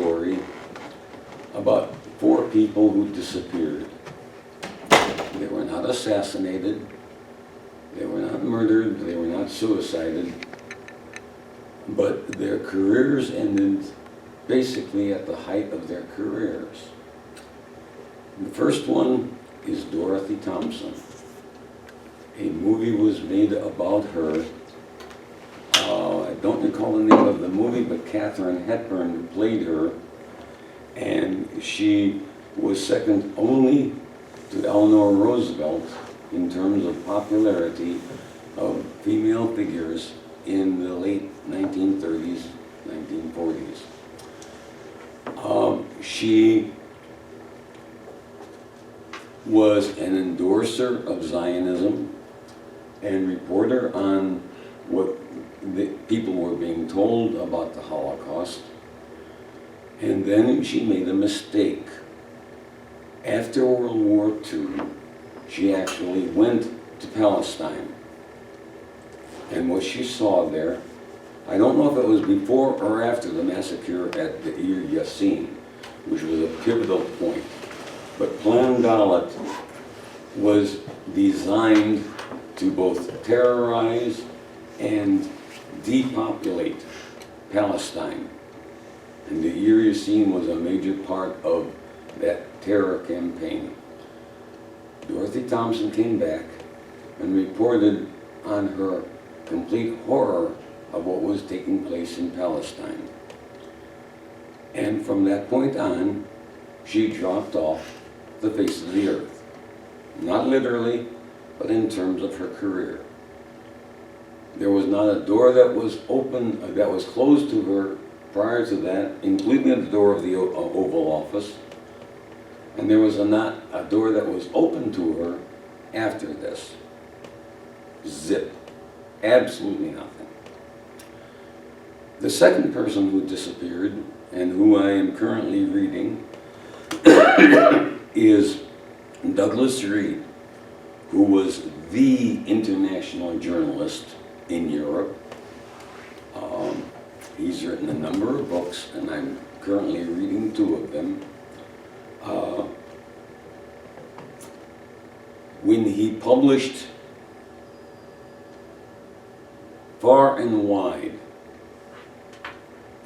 story about 4 people who disappeared. They were not assassinated, they were not murdered, they were not suicided, but their careers ended basically at the height of their careers. The first one is Dorothy Thompson. A movie was made about her. I don't recall the name of the movie, but Katharine Hepburn played her, and she was second only to Eleanor Roosevelt in terms of popularity of female figures in the late 1930s, 1940s. She was an endorser of Zionism and reporter on what the people were being told about the Holocaust. And then she made a mistake. After World War II, she actually went to Palestine. And what she saw there, I don't know if it was before or after the massacre at the Ir Yassin, which was a pivotal point. But Plan Dalet was designed to both terrorize and depopulate Palestine. And the Ir Yassin was a major part of that terror campaign. Dorothy Thompson came back and reported on her complete horror of what was taking place in Palestine. And from that point on, she dropped off the face of the earth. Not literally, but in terms of her career. There was not a door that was open, that was closed to her prior to that, including the door of the Oval Office. And there was not a door that was open to her after this. Zip. Absolutely nothing. The second person who disappeared, and who I am currently reading, is Douglas Reed, who was the international journalist in Europe. He's written a number of books, and I'm currently reading 2 of them. When he published Far and Wide,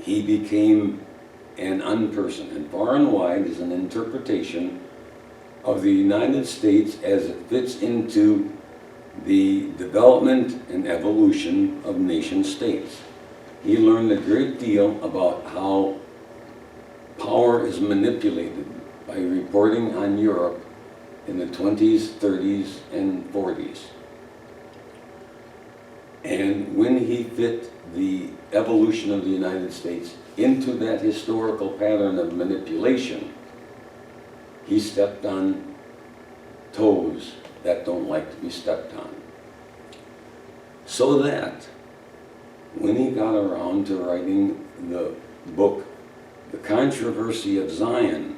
he became an unperson. And Far and Wide is an interpretation of the United States as it fits into the development and evolution of nation states. He learned a great deal about how power is manipulated by reporting on Europe in the 20s, 30s, and 40s. And when he fit the evolution of the United States into that historical pattern of manipulation, he stepped on toes that don't like to be stepped on. So that when he got around to writing the book, The Controversy of Zion,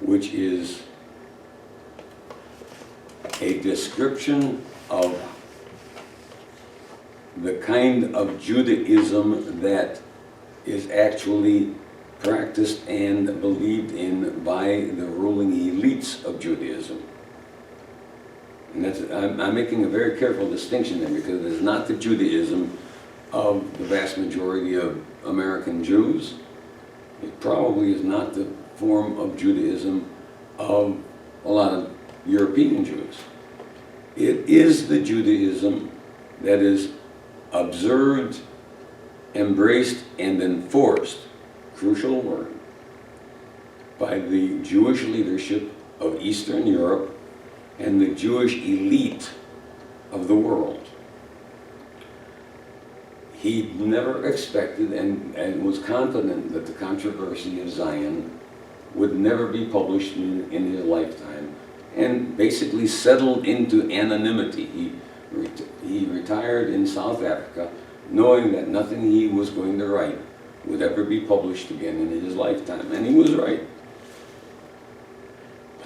which is a description of the kind of Judaism that is actually practiced and believed in by the ruling elites of Judaism. And that's, I'm making a very careful distinction there, because it is not the Judaism of the vast majority of American Jews. It probably is not the form of Judaism of a lot of European Jews. It is the Judaism that is observed, embraced, and enforced, crucial word, by the Jewish leadership of Eastern Europe and the Jewish elite of the world. He never expected and was confident that The Controversy of Zion would never be published in his lifetime, and basically settled into anonymity. He retired in South Africa knowing that nothing he was going to write would ever be published again in his lifetime, and he was right.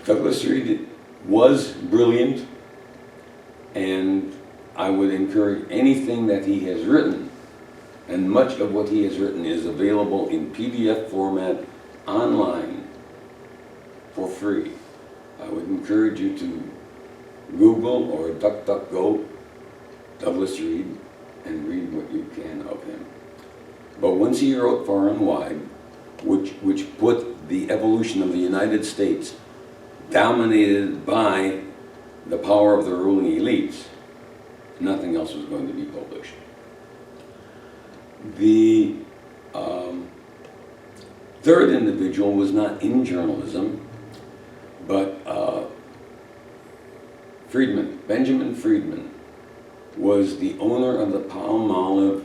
Douglas Reed was brilliant, and I would encourage anything that he has written And much of what he has written is available in PDF format online for free. I would encourage you to Google or DuckDuckGo Douglas Reed and read what you can of him. But once he wrote Far and Wide, which put the evolution of the United States dominated by the power of the ruling elites, nothing else was going to be published. The third individual was not in journalism, but Freedman, Benjamin Freedman, was the owner of the Palmolive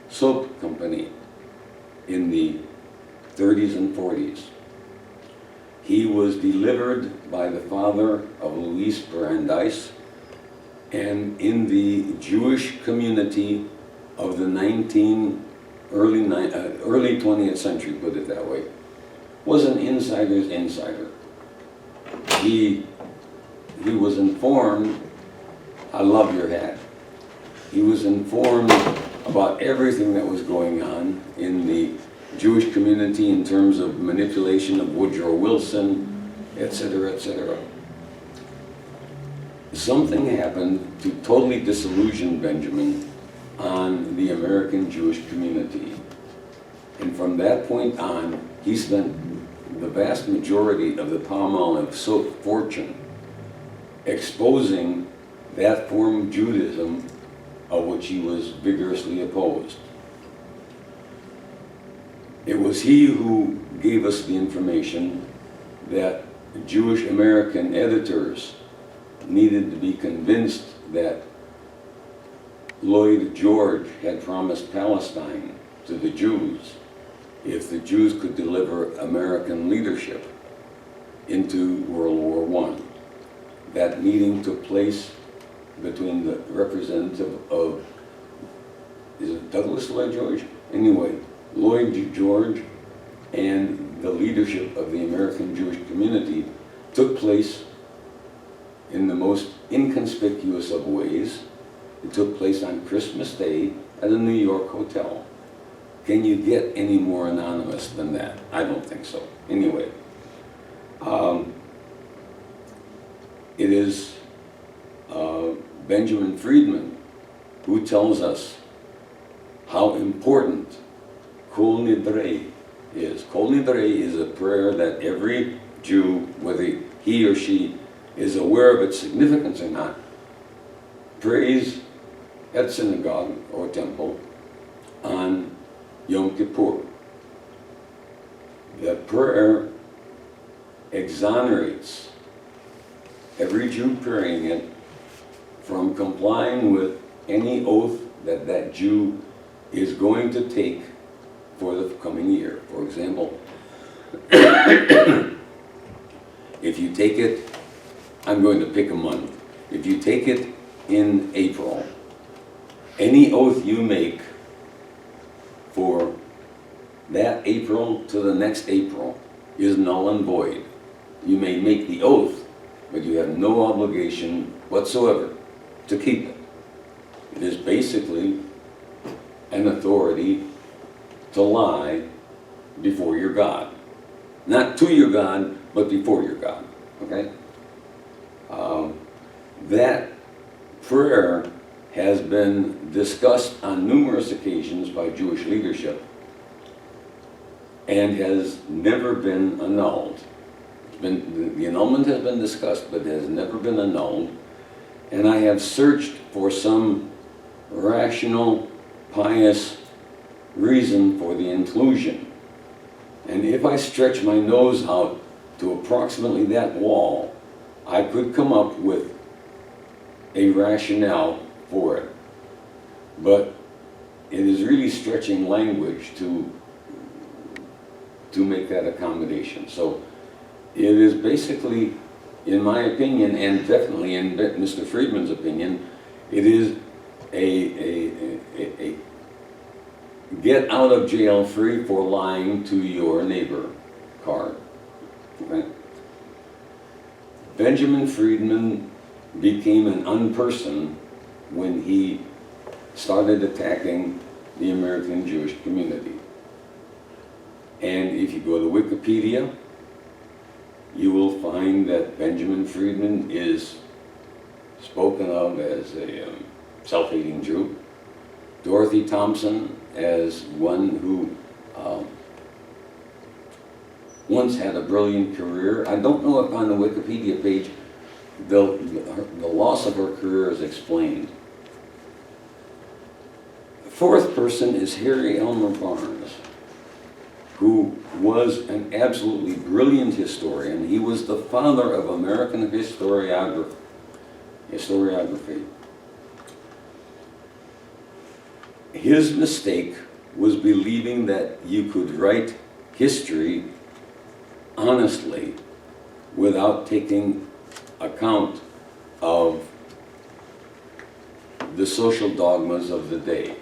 soap company in the 30s and 40s. He was delivered by the father of Louise Brandeis, and in the Jewish community of the early 20th century, put it that way, was an insider's insider. He was informed. I love your hat. He was informed about everything that was going on in the Jewish community in terms of manipulation of Woodrow Wilson, etc., etc. Something happened to totally disillusion Benjamin on the American Jewish community. And from that point on, he spent the vast majority of the Palmolive soap fortune exposing that form of Judaism of which he was vigorously opposed. It was he who gave us the information that Jewish American editors needed to be convinced that Lloyd George had promised Palestine to the Jews if the Jews could deliver American leadership into World War I. That meeting took place between the representative of, is it Douglas Lloyd George? Anyway, Lloyd George and the leadership of the American Jewish community took place in the most inconspicuous of ways. It took place on Christmas Day at a New York hotel. Can you get any more anonymous than that? I don't think so. Anyway, it is Benjamin Freedman who tells us how important Kol Nidrei is. Kol Nidrei is a prayer that every Jew, whether he or she is aware of its significance or not, prays at synagogue or temple on Yom Kippur. The prayer exonerates every Jew praying it from complying with any oath that that Jew is going to take for the coming year. For example, if you take it, I'm going to pick a month. If you take it in April, any oath you make for that April to the next April is null and void. You may make the oath, but you have no obligation whatsoever to keep it. It is basically an authority to lie before your God. Not to your God, but before your God, okay? That prayer has been discussed on numerous occasions by Jewish leadership and has never been annulled. The annulment has been discussed, but has never been annulled. And I have searched for some rational, pious reason for the inclusion. And if I stretch my nose out to approximately that wall, I could come up with a rationale for it. But it is really stretching language to make that accommodation. So it is basically, in my opinion, and definitely in Mr. Freedman's opinion, it is a get out of jail free for lying to your neighbor card. Okay? Benjamin Freedman became an unperson when he started attacking the American Jewish community. And if you go to Wikipedia, you will find that Benjamin Freedman is spoken of as a self-hating Jew. Dorothy Thompson as one who once had a brilliant career. I don't know if on the Wikipedia page the loss of her career is explained. The fourth person is Harry Elmer Barnes, who was an absolutely brilliant historian. He was the father of American historiography. His mistake was believing that you could write history honestly without taking account of the social dogmas of the day.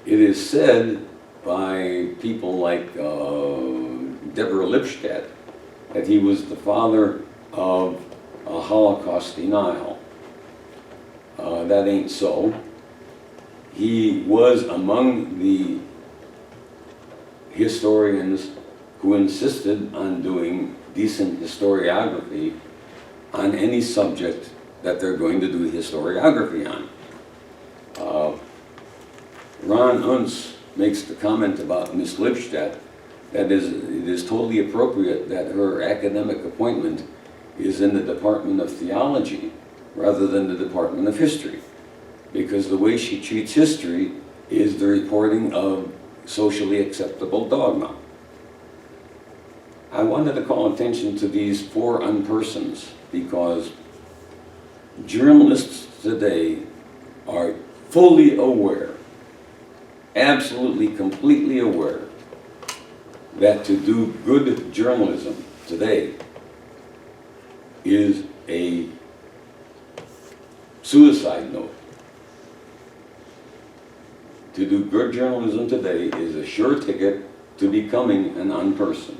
It is said by people like Deborah Lipstadt that he was the father of Holocaust denial. That ain't so. He was among the historians who insisted on doing decent historiography on any subject that they're going to do historiography on. Ron Unz makes the comment about Miss Lipstadt that it is totally appropriate that her academic appointment is in the Department of Theology rather than the Department of History, because the way she treats history is the reporting of socially acceptable dogma. I wanted to call attention to these four unpersons because journalists today are fully aware, absolutely completely aware, that to do good journalism today is a suicide note. To do good journalism today is a sure ticket to becoming an unperson.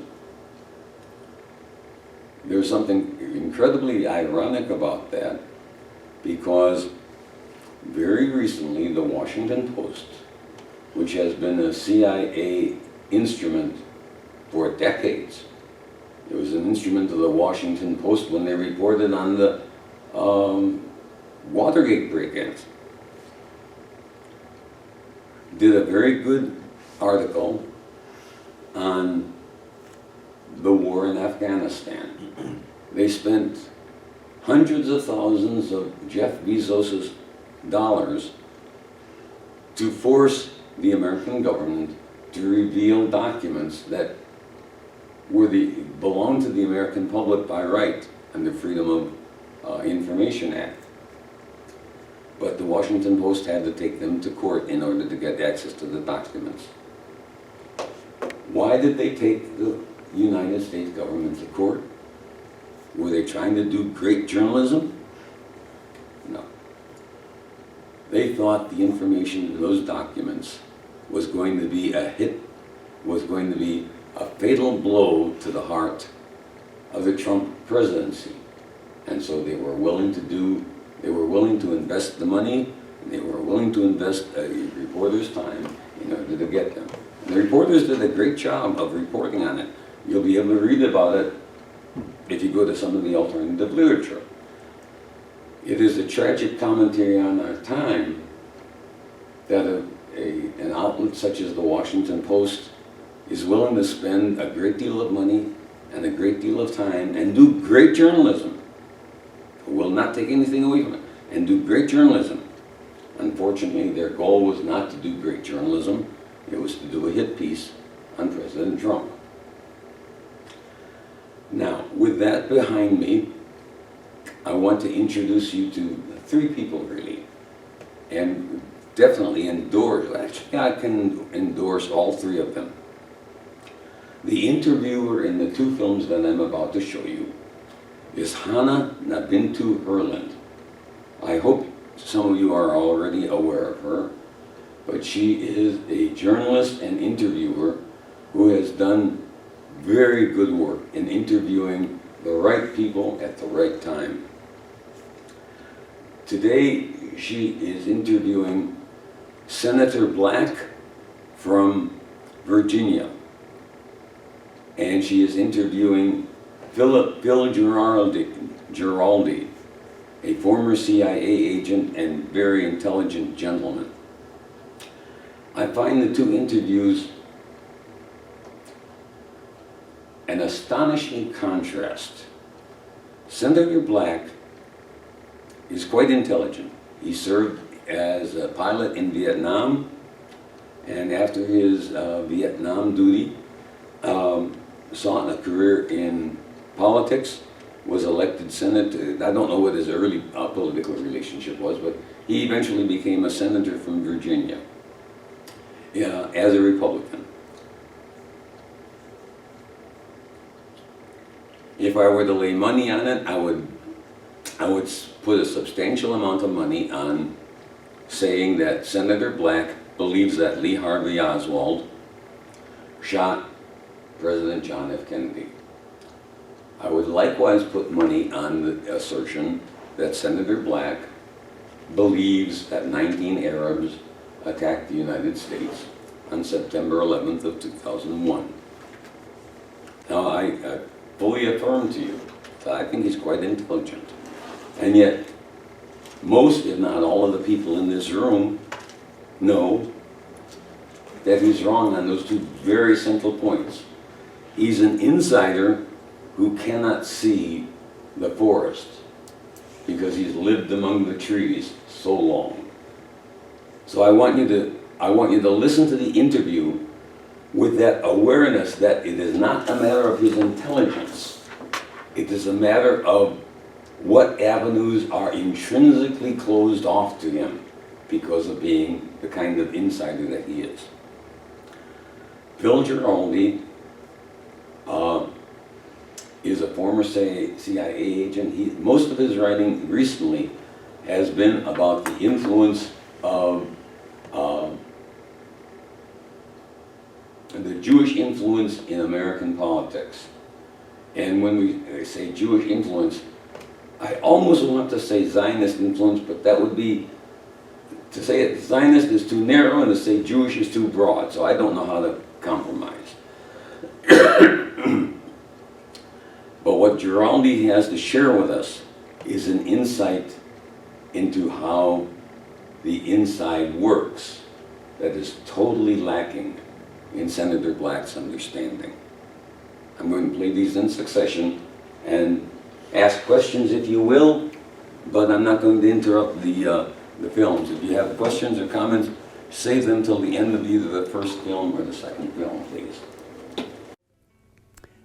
There's something incredibly ironic about that, because very recently the Washington Post, which has been a CIA instrument for decades, it was an instrument of the Washington Post when they reported on the Watergate break-ins, did a very good article on the war in Afghanistan. They spent hundreds of thousands of Jeff Bezos's dollars to force the American government to reveal documents that belonged to the American public by right under Freedom of Information Act. But the Washington Post had to take them to court in order to get access to the documents. Why did they take the United States government to court? Were they trying to do great journalism? No. They thought the information in those documents was going to be a hit, was going to be a fatal blow to the heart of the Trump presidency. And so they were willing to invest the money, and they were willing to invest a reporter's time in order to get them. And the reporters did a great job of reporting on it. You'll be able to read about it if you go to some of the alternative literature. It is a tragic commentary on our time that an outlet such as the Washington Post is willing to spend a great deal of money and a great deal of time and do great journalism. Will not take anything away from it, and do great journalism. Unfortunately, their goal was not to do great journalism. It was to do a hit piece on President Trump. Now, with that behind me, I want to introduce you to three people, really, and definitely endorse, actually I can endorse all three of them. The interviewer in the two films that I'm about to show you is Hanne Nabintu Herland. I hope some of you are already aware of her, but she is a journalist and interviewer who has done very good work in interviewing the right people at the right time. Today she is interviewing Senator Black from Virginia. And she is interviewing Phil Giraldi, a former CIA agent and very intelligent gentleman. I find the two interviews an astonishing contrast. Senator Black is quite intelligent. He served as a pilot in Vietnam, and after his Vietnam duty, sought a career in politics, was elected senator. I don't know what his early political relationship was, but he eventually became a senator from Virginia as a Republican. If I were to lay money on it, I would put a substantial amount of money on saying that Senator Black believes that Lee Harvey Oswald shot President John F. Kennedy. I would likewise put money on the assertion that Senator Black believes that 19 Arabs attacked the United States on September 11th of 2001. Now, I fully affirm to you that I think he's quite intelligent. And yet, most, if not all, of the people in this room know that he's wrong on those two very simple points. He's an insider who cannot see the forest because he's lived among the trees so long. So I want you to listen to the interview with that awareness that it is not a matter of his intelligence. It is a matter of what avenues are intrinsically closed off to him because of being the kind of insider that he is. Phil Giraldi is a former CIA agent. Most of his writing recently has been about the influence of the Jewish influence in American politics. And when we say Jewish influence, I almost want to say Zionist influence, but that would be, to say it Zionist is too narrow and to say Jewish is too broad, so I don't know how to compromise. But what Giraldi has to share with us is an insight into how the inside works that is totally lacking in Senator Black's understanding. I'm going to play these in succession and ask questions if you will, but I'm not going to interrupt the films. If you have questions or comments, save them till the end of either the first film or the second film, please.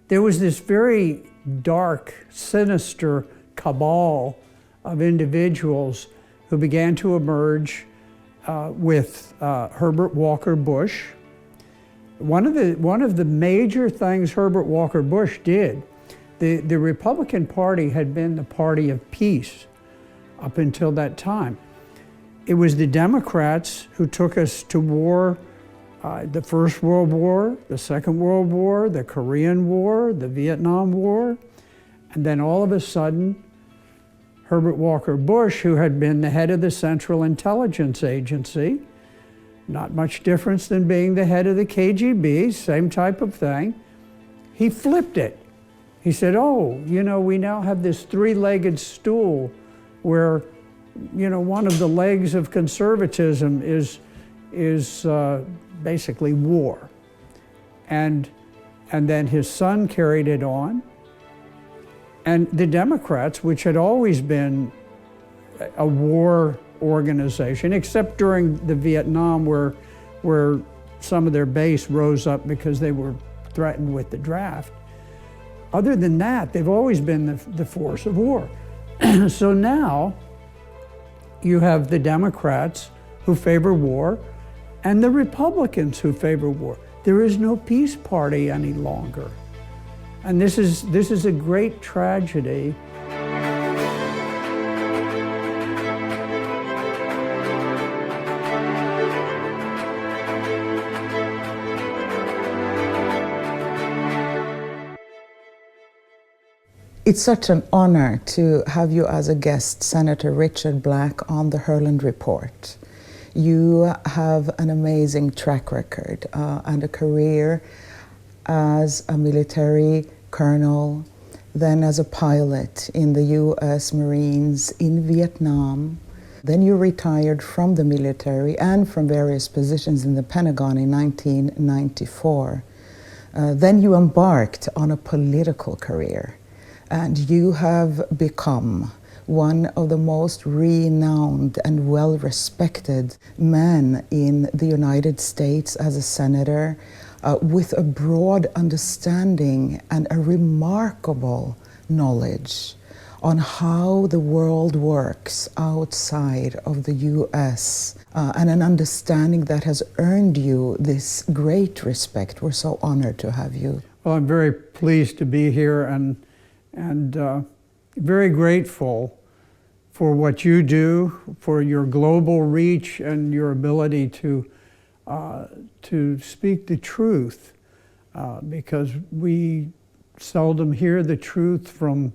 There was this very dark, sinister cabal of individuals who began to emerge with Herbert Walker Bush. One of the major things Herbert Walker Bush did, the Republican Party had been the party of peace up until that time. It was the Democrats who took us to war, the First World War, the Second World War, the Korean War, the Vietnam War, and then all of a sudden, Herbert Walker Bush, who had been the head of the Central Intelligence Agency, not much difference than being the head of the KGB, same type of thing, he flipped it. He said, oh, you know, we now have this three-legged stool where, you know, one of the legs of conservatism is basically war. And then his son carried it on. And the Democrats, which had always been a war organization, except during the Vietnam where some of their base rose up because they were threatened with the draft. Other than that, they've always been the force of war. So now you have the Democrats who favor war and the Republicans who favor war. There is no peace party any longer. And this is a great tragedy. It's such an honor to have you as a guest, Senator Richard Black, on the Herland Report. You have an amazing track record and a career as a military colonel, then as a pilot in the U.S. Marines in Vietnam. Then you retired from the military and from various positions in the Pentagon in 1994. Then you embarked on a political career, and you have become one of the most renowned and well-respected men in the United States as a senator, with a broad understanding and a remarkable knowledge on how the world works outside of the U.S., and an understanding that has earned you this great respect. We're so honored to have you. Well, I'm very pleased to be here and very grateful for what you do, for your global reach and your ability to speak the truth, because we seldom hear the truth from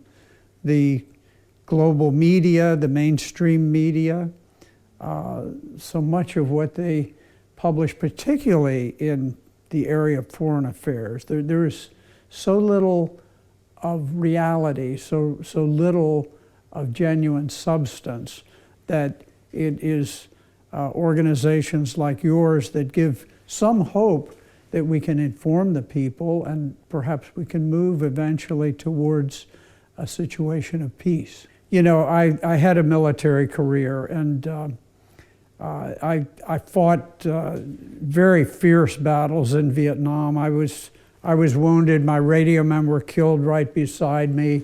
the global media, the mainstream media. So much of what they publish, particularly in the area of foreign affairs, there is so little of reality, so little of genuine substance, that it is organizations like yours that give some hope that we can inform the people and perhaps we can move eventually towards a situation of peace. You know, I had a military career, and I fought very fierce battles in Vietnam. I was wounded. My radio men were killed right beside me.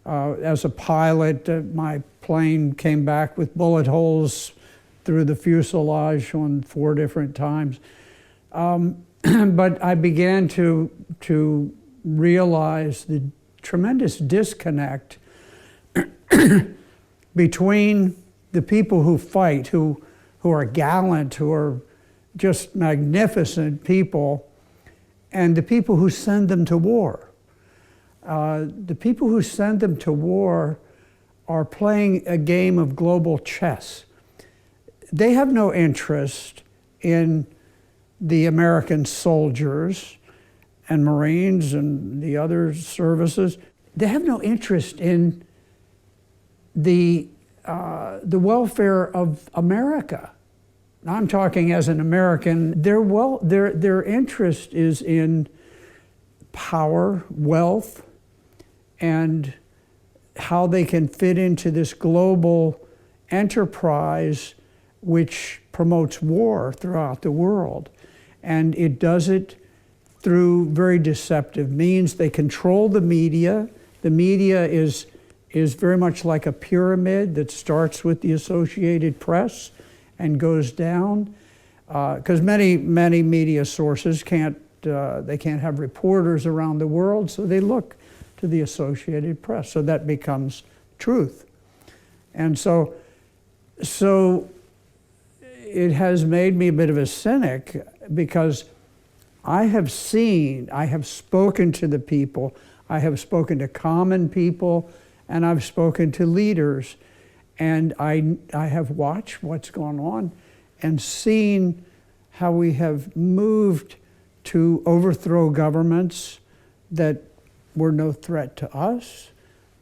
As a pilot, my plane came back with bullet holes through the fuselage on 4 different times. But I began to realize the tremendous disconnect between the people who fight, who are gallant, who are just magnificent people, and the people who send them to war. The people who send them to war are playing a game of global chess. They have no interest in the American soldiers and Marines and the other services. They have no interest in the welfare of America. I'm talking as an American. Their interest is in power, wealth, and how they can fit into this global enterprise which promotes war throughout the world. And it does it through very deceptive means. They control the media. The media is very much like a pyramid that starts with the Associated Press and goes down, because many media sources can't have reporters around the world, so they look to the Associated Press. So that becomes truth. And so it has made me a bit of a cynic, because I have spoken to the people, I have spoken to common people, and I've spoken to leaders, and I have watched what's gone on and seen how we have moved to overthrow governments that were no threat to us,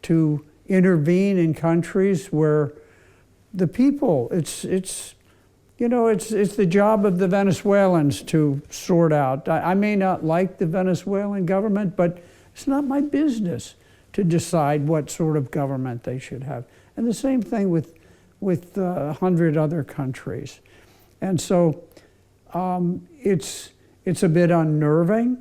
to intervene in countries where the people, it's the job of the Venezuelans to sort out. I may not like the Venezuelan government, but it's not my business to decide what sort of government they should have. And the same thing with 100 other countries. And so it's a bit unnerving.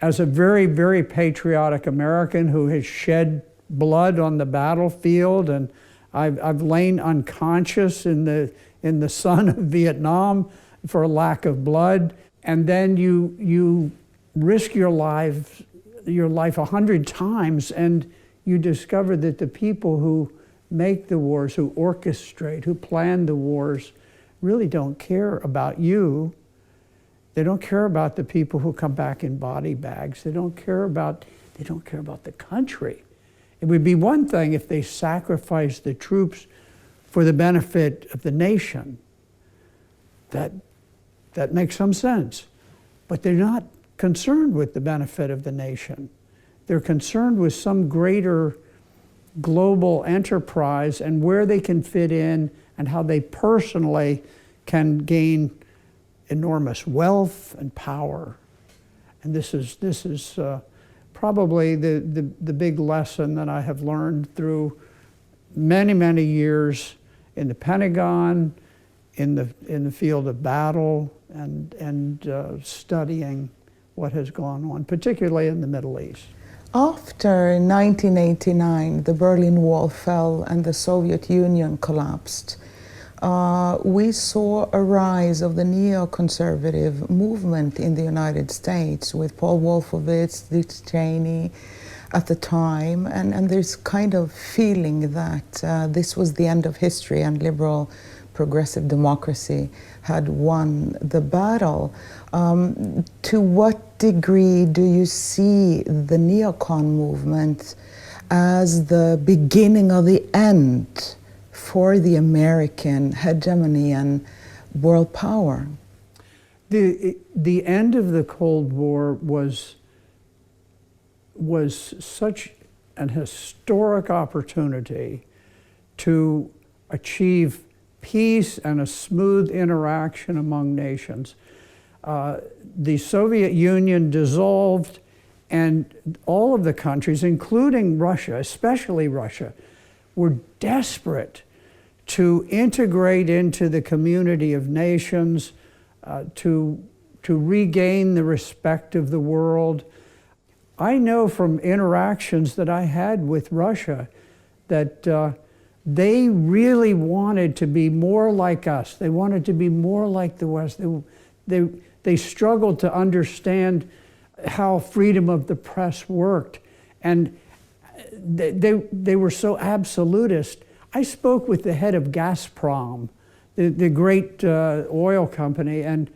As a very, very patriotic American who has shed blood on the battlefield, and I've lain unconscious in the sun of Vietnam for lack of blood, and then you risk your life 100 times, and you discover that the people who make the wars, who orchestrate, who plan the wars, really don't care about you. They don't care about the people who come back in body bags. They don't care about the country. It would be one thing if they sacrificed the troops for the benefit of the nation, that makes some sense. But they're not concerned with the benefit of the nation. They're concerned with some greater global enterprise and where they can fit in and how they personally can gain enormous wealth and power. And this is probably the big lesson that I have learned through many, many years in the Pentagon, in the field of battle, and studying what has gone on, particularly in the Middle East. After 1989, the Berlin Wall fell and the Soviet Union collapsed. We saw a rise of the neoconservative movement in the United States with Paul Wolfowitz, Dick Cheney at the time, and there's kind of feeling that this was the end of history and liberal progressive democracy had won the battle. To what degree do you see the neocon movement as the beginning of the end for the American hegemony and world power? The end of the Cold War was such an historic opportunity to achieve peace and a smooth interaction among nations. The Soviet Union dissolved, and all of the countries, including Russia, especially Russia, were desperate to integrate into the community of nations, to regain the respect of the world. I know from interactions that I had with Russia that they really wanted to be more like us. They wanted to be more like the West. They struggled to understand how freedom of the press worked. And they were so absolutist. I spoke with the head of Gazprom, the great oil company, and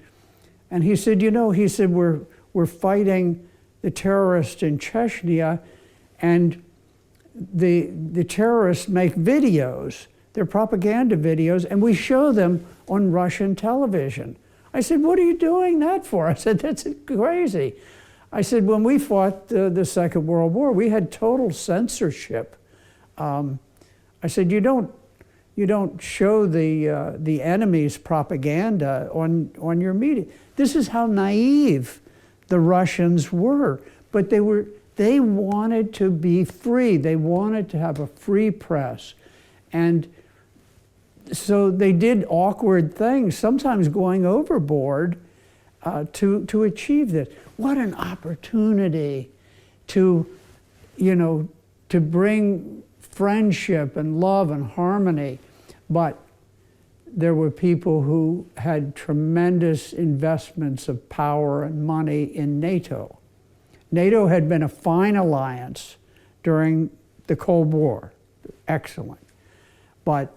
he said, we're fighting the terrorists in Chechnya, and the terrorists make videos, they're propaganda videos, and we show them on Russian television. I said, what are you doing that for? I said, that's crazy. I said, when we fought the Second World War, we had total censorship. I said, you don't show the enemy's propaganda on your media. This is how naive the Russians were, but they wanted to be free. They wanted to have a free press. And so they did awkward things, sometimes going overboard to achieve this. What an opportunity to bring friendship and love and harmony. But there were people who had tremendous investments of power and money in NATO. NATO had been a fine alliance during the Cold War, excellent. But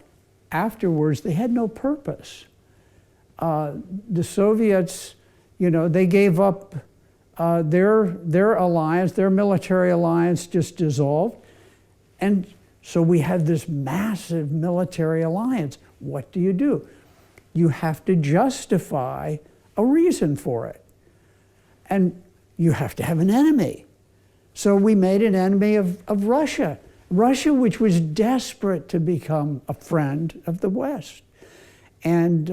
afterwards, they had no purpose. The Soviets, they gave up their alliance, their military alliance just dissolved. And so we have this massive military alliance. What do? You have to justify a reason for it. And you have to have an enemy. So we made an enemy of Russia. Russia, which was desperate to become a friend of the West. And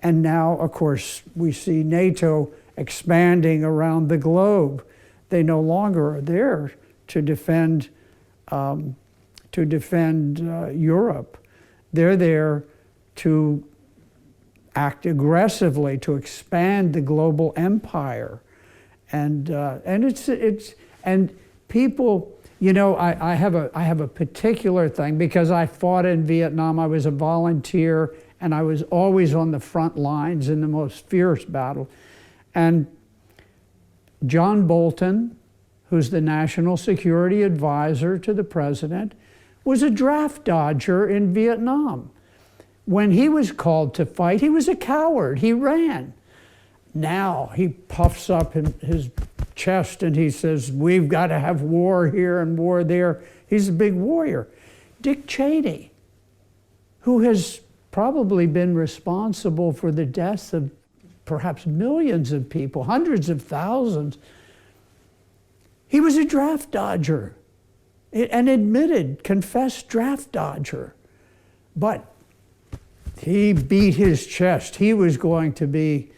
now, of course, we see NATO expanding around the globe. They no longer are there to defend Europe. They're there to act aggressively to expand the global empire, and people. I have a particular thing because I fought in Vietnam. I was a volunteer, and I was always on the front lines in the most fierce battle. And John Bolton, who's the national security advisor to the president, was a draft dodger in Vietnam. When he was called to fight, he was a coward. He ran. Now he puffs up his chest and he says, we've got to have war here and war there. He's a big warrior. Dick Cheney, who has probably been responsible for the deaths of perhaps millions of people, hundreds of thousands. He was a draft dodger, an admitted, confessed draft dodger. But he beat his chest. He was going to be,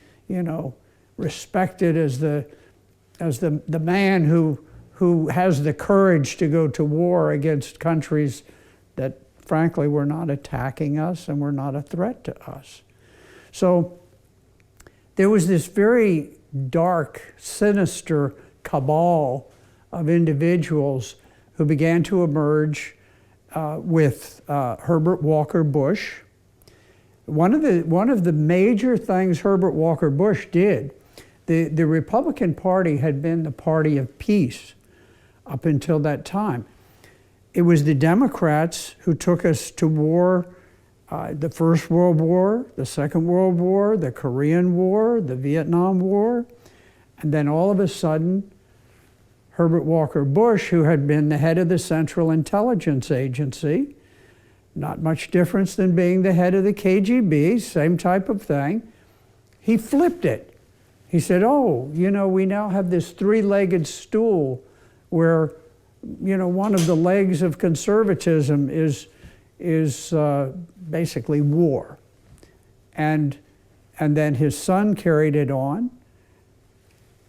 respected as the man who has the courage to go to war against countries that, frankly, were not attacking us and were not a threat to us. So there was this very dark, sinister cabal of individuals who began to emerge with Herbert Walker Bush. One of the major things Herbert Walker Bush did, the Republican Party had been the party of peace up until that time. It was the Democrats who took us to war, the First World War, the Second World War, the Korean War, the Vietnam War, and then all of a sudden, Herbert Walker Bush, who had been the head of the Central Intelligence Agency, not much difference than being the head of the KGB, same type of thing, he flipped it. He said, we now have this three-legged stool where, one of the legs of conservatism is basically war. And then his son carried it on.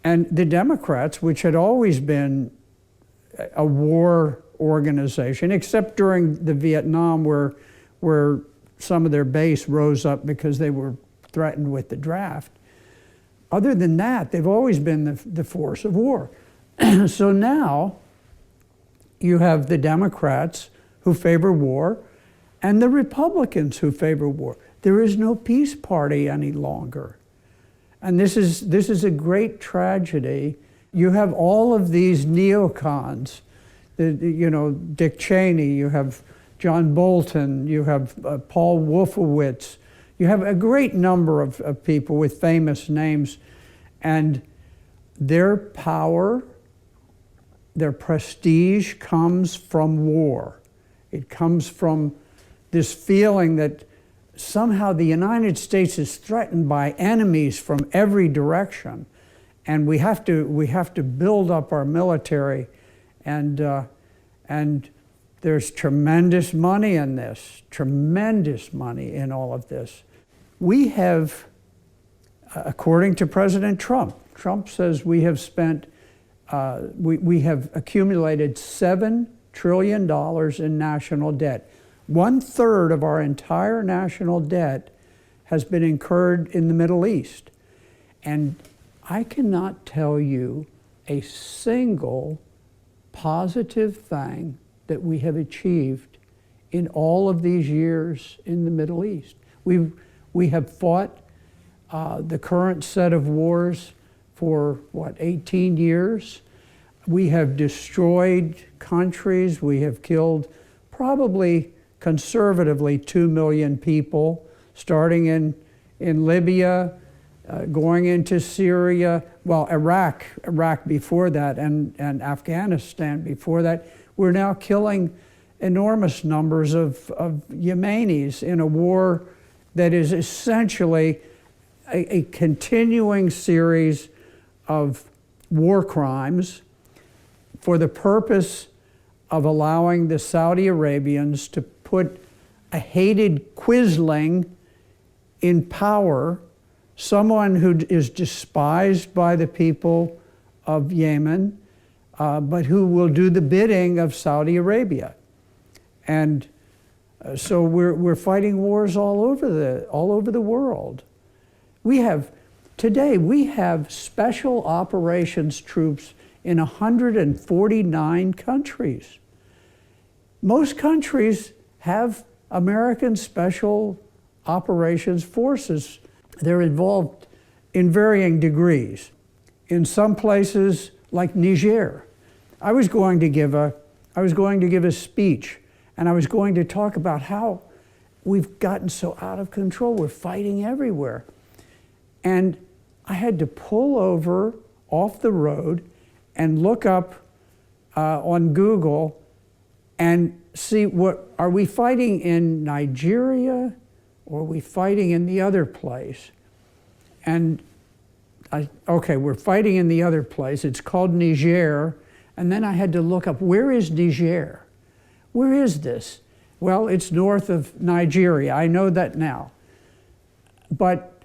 And the Democrats, which had always been a war organization, except during the Vietnam where some of their base rose up because they were threatened with the draft. Other than that, they've always been the force of war. So now you have the Democrats who favor war and the Republicans who favor war. There is no peace party any longer. And this is a great tragedy. You have all of these neocons, Dick Cheney, you have John Bolton, you have Paul Wolfowitz, you have a great number of people with famous names, and their power, their prestige comes from war. It comes from this feeling that somehow the United States is threatened by enemies from every direction, and we have to build up our military, and there's tremendous money in this, tremendous money in all of this. We have, according to President Trump says we have spent, we have accumulated $7 trillion in national debt. 1/3 of our entire national debt has been incurred in the Middle East. And I cannot tell you a single positive thing that we have achieved in all of these years in the Middle East. We have fought the current set of wars for, 18 years? We have destroyed countries. We have killed probably conservatively 2 million people, starting in Libya, going into Syria, Iraq before that, and Afghanistan before that. We're now killing enormous numbers of Yemenis in a war that is essentially a continuing series of war crimes for the purpose of allowing the Saudi Arabians to put a hated quisling in power, someone who is despised by the people of Yemen, but who will do the bidding of Saudi Arabia. And so we're fighting wars all over the world. Today we have special operations troops in 149 countries. Most countries have American special operations forces. They're involved in varying degrees. In some places, like Niger, I was going to give a speech, and I was going to talk about how we've gotten so out of control. We're fighting everywhere. And I had to pull over off the road and look up on Google and see, what are we fighting in Nigeria or are we fighting in the other place? And okay, we're fighting in the other place. It's called Niger. And then I had to look up, where is Niger? Where is this? Well, it's north of Nigeria. I know that now. But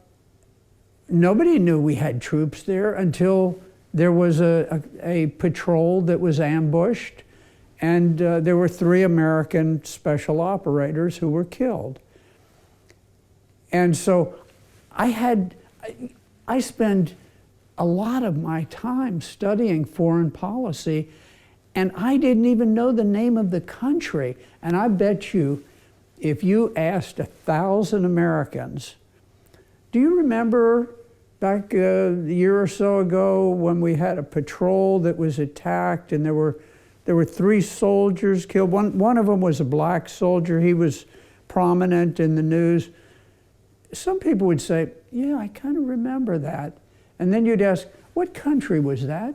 nobody knew we had troops there until there was a patrol that was ambushed, and there were 3 American special operators who were killed. And so I spend a lot of my time studying foreign policy, and I didn't even know the name of the country. And I bet you, if you asked 1,000 Americans, do you remember back a year or so ago when we had a patrol that was attacked and there were 3 soldiers killed? One of them was a black soldier. He was prominent in the news. Some people would say, yeah, I kind of remember that. And then you'd ask, what country was that?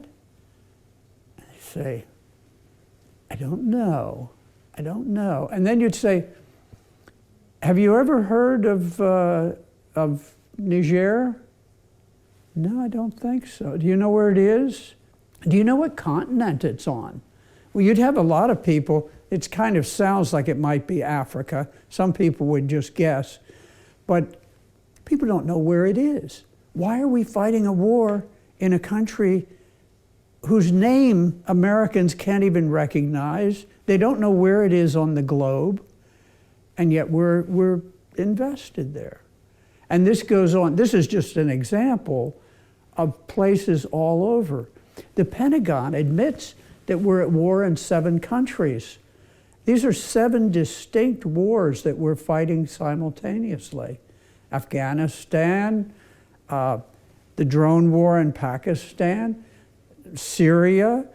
And they'd say, I don't know. I don't know. And then you'd say, have you ever heard of Niger? No, I don't think so. Do you know where it is? Do you know what continent it's on? Well, you'd have a lot of people, it kind of sounds like it might be Africa. Some people would just guess. But people don't know where it is. Why are we fighting a war in a country whose name Americans can't even recognize? They don't know where it is on the globe, and yet we're invested there. And this goes on. This is just an example of places all over. The Pentagon admits that we're at war in 7 countries. These are 7 distinct wars that we're fighting simultaneously. Afghanistan, the drone war in Pakistan, Syria.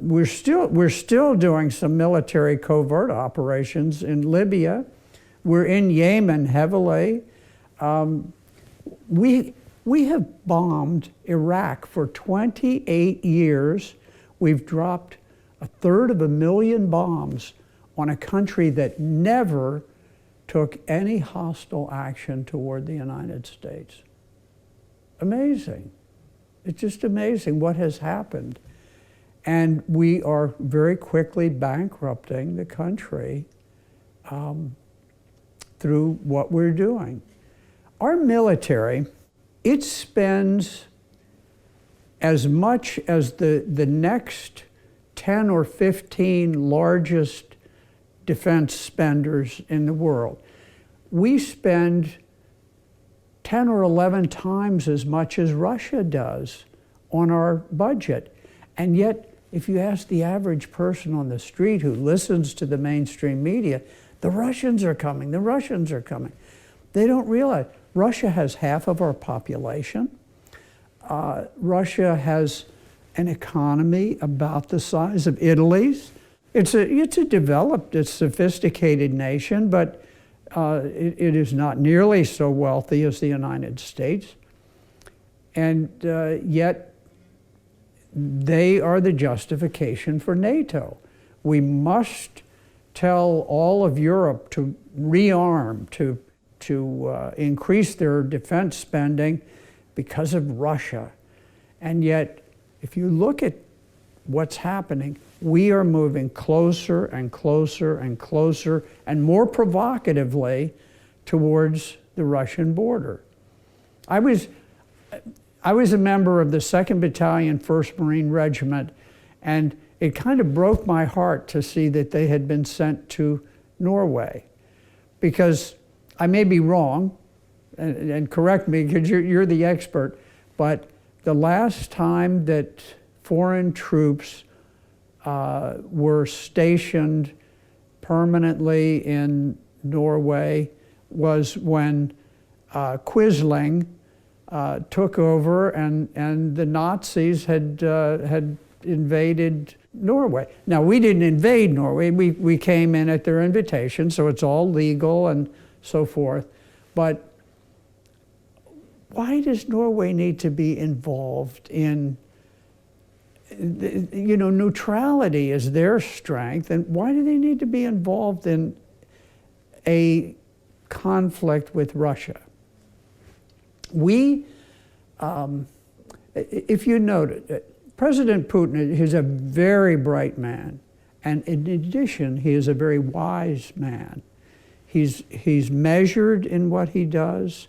We're still doing some military covert operations in Libya. We're in Yemen heavily. We have bombed Iraq for 28 years. We've dropped 1/3 bombs on a country that never took any hostile action toward the United States. Amazing. It's just amazing what has happened. And we are very quickly bankrupting the country through what we're doing. Our military, it spends as much as the next 10 or 15 largest defense spenders in the world. We spend 10 or 11 times as much as Russia does on our budget. And yet, if you ask the average person on the street who listens to the mainstream media, the Russians are coming, the Russians are coming. They don't realize Russia has half of our population. Russia has an economy about the size of Italy's. It's a developed, it's a sophisticated nation, but it is not nearly so wealthy as the United States. And yet, they are the justification for NATO. We must tell all of Europe to rearm, to increase their defense spending because of Russia. And yet, if you look at what's happening, we are moving closer and closer and closer and more provocatively towards the Russian border. I was a member of the 2nd Battalion, 1st Marine Regiment, and it kind of broke my heart to see that they had been sent to Norway. Because I may be wrong, and correct me because you're the expert, but the last time that foreign troops were stationed permanently in Norway was when Quisling took over and the Nazis had invaded Norway. Now, we didn't invade Norway. We came in at their invitation, so it's all legal and so forth. But why does Norway need to be involved in, neutrality is their strength, and why do they need to be involved in a conflict with Russia. We, if you noted, President Putin is a very bright man, and in addition, he is a very wise man. He's measured in what he does.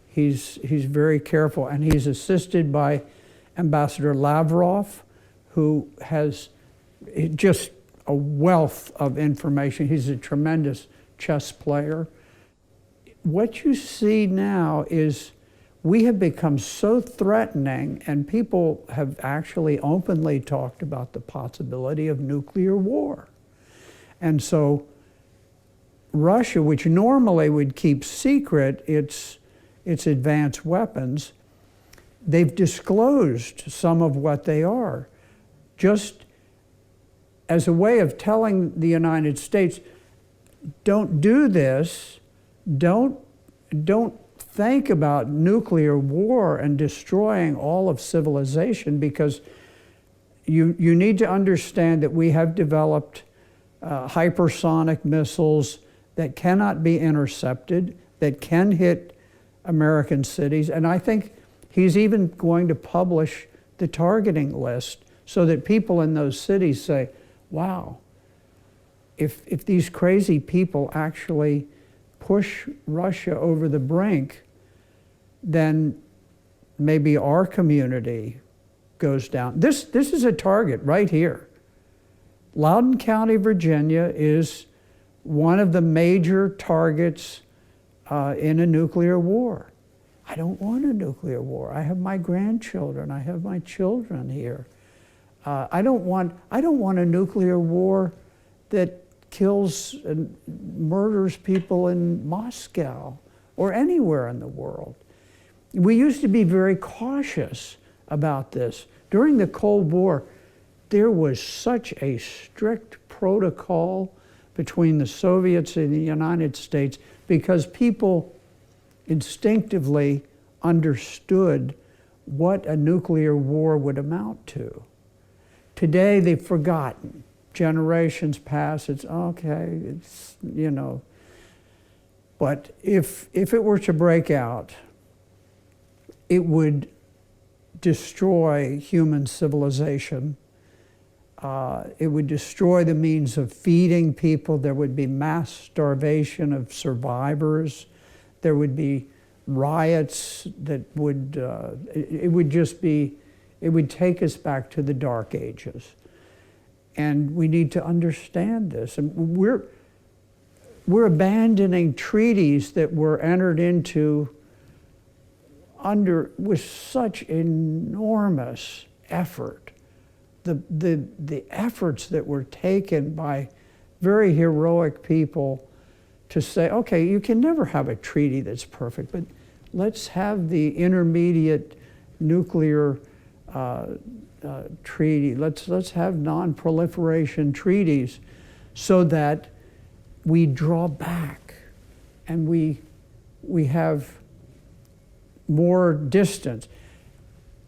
He's very careful, and he's assisted by Ambassador Lavrov, who has just a wealth of information. He's a tremendous chess player. What you see now is we have become so threatening, and people have actually openly talked about the possibility of nuclear war. And so Russia, which normally would keep secret its advanced weapons, they've disclosed some of what they are, just as a way of telling the United States, don't do this, don't think about nuclear war and destroying all of civilization, because you need to understand that we have developed hypersonic missiles that cannot be intercepted, that can hit American cities. And I think he's even going to publish the targeting list so that people in those cities say, wow, if these crazy people actually push Russia over the brink, then maybe our community goes down. This is a target right here. Loudoun County, Virginia is one of the major targets in a nuclear war. I don't want a nuclear war. I have my grandchildren. I have my children here. I don't want a nuclear war that kills and murders people in Moscow or anywhere in the world. We used to be very cautious about this. During the Cold War, there was such a strict protocol between the Soviets and the United States because people instinctively understood what a nuclear war would amount to. Today, they've forgotten. Generations pass, it's okay, it's, you know. But if it were to break out, it would destroy human civilization. It would destroy the means of feeding people. There would be mass starvation of survivors. There would be riots that would, it would take us back to the Dark Ages. And we need to understand this. And we're abandoning treaties that were entered into with such enormous effort. The efforts that were taken by very heroic people to say, okay, you can never have a treaty that's perfect, but let's have the intermediate nuclear treaty. Let's have non-proliferation treaties so that we draw back and we have more distance.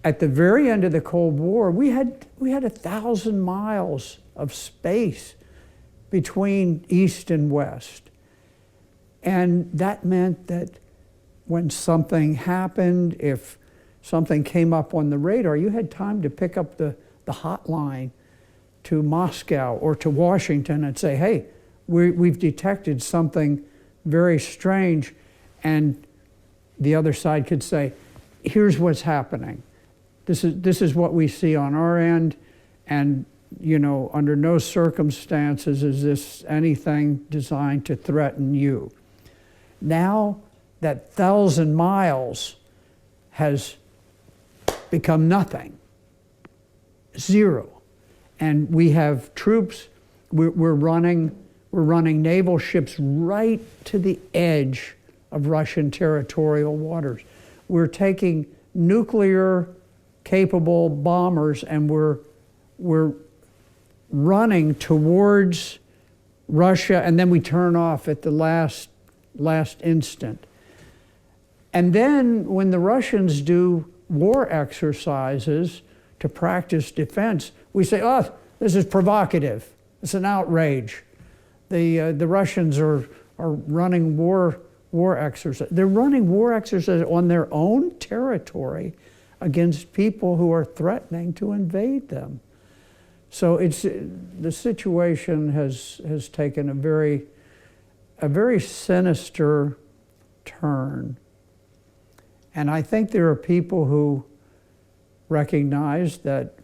At the very end of the Cold War, we had 1,000 miles of space between East and West. And that meant that when something happened, if something came up on the radar, you had time to pick up the hotline to Moscow or to Washington and say, hey, we've detected something very strange. And the other side could say, here's what's happening. This is what we see on our end, and you know, under no circumstances is this anything designed to threaten you. Now that 1,000 miles has become nothing, zero, and we have troops. We're running naval ships right to the edge of Russian territorial waters. We're taking nuclear capable bombers and we're running towards Russia, and then we turn off at the last instant. And then when the Russians do war exercises to practice defense, we say, oh, this is provocative. It's an outrage. The Russians are running war war exercise. They're running war exercises on their own territory against people who are threatening to invade them. So the situation has taken a very sinister turn. And I think there are people who recognize that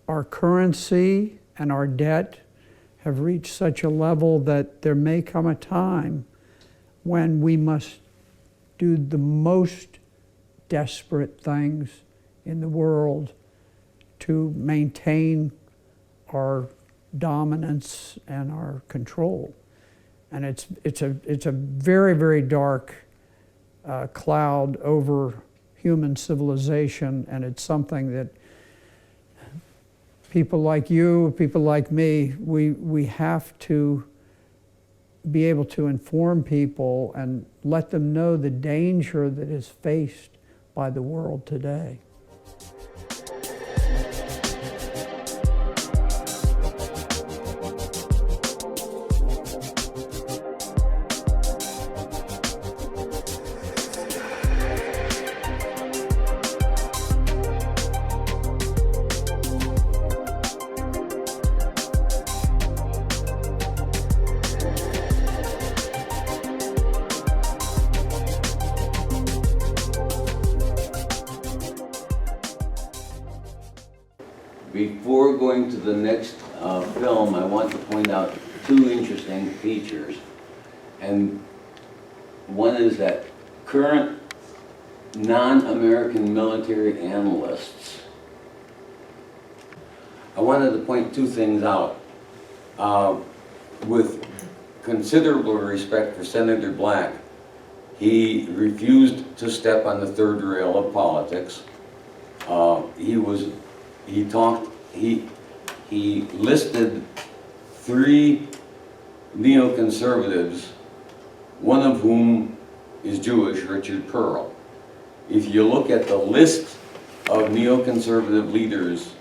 our currency and our debt have reached such a level that there may come a time when we must do the most desperate things in the world to maintain our dominance and our control. And it's a very, very dark cloud over human civilization, and it's something that people like you, people like me, we have to be able to inform people and let them know the danger that is faced by the world today. Before going to the next film, I want to point out two interesting features. And one is that current non-American military analysts, I wanted to point two things out. With considerable respect for Senator Black, he refused to step on the third rail of politics. He listed three neoconservatives, one of whom is Jewish, Richard Pearl. If you look at the list of neoconservative leaders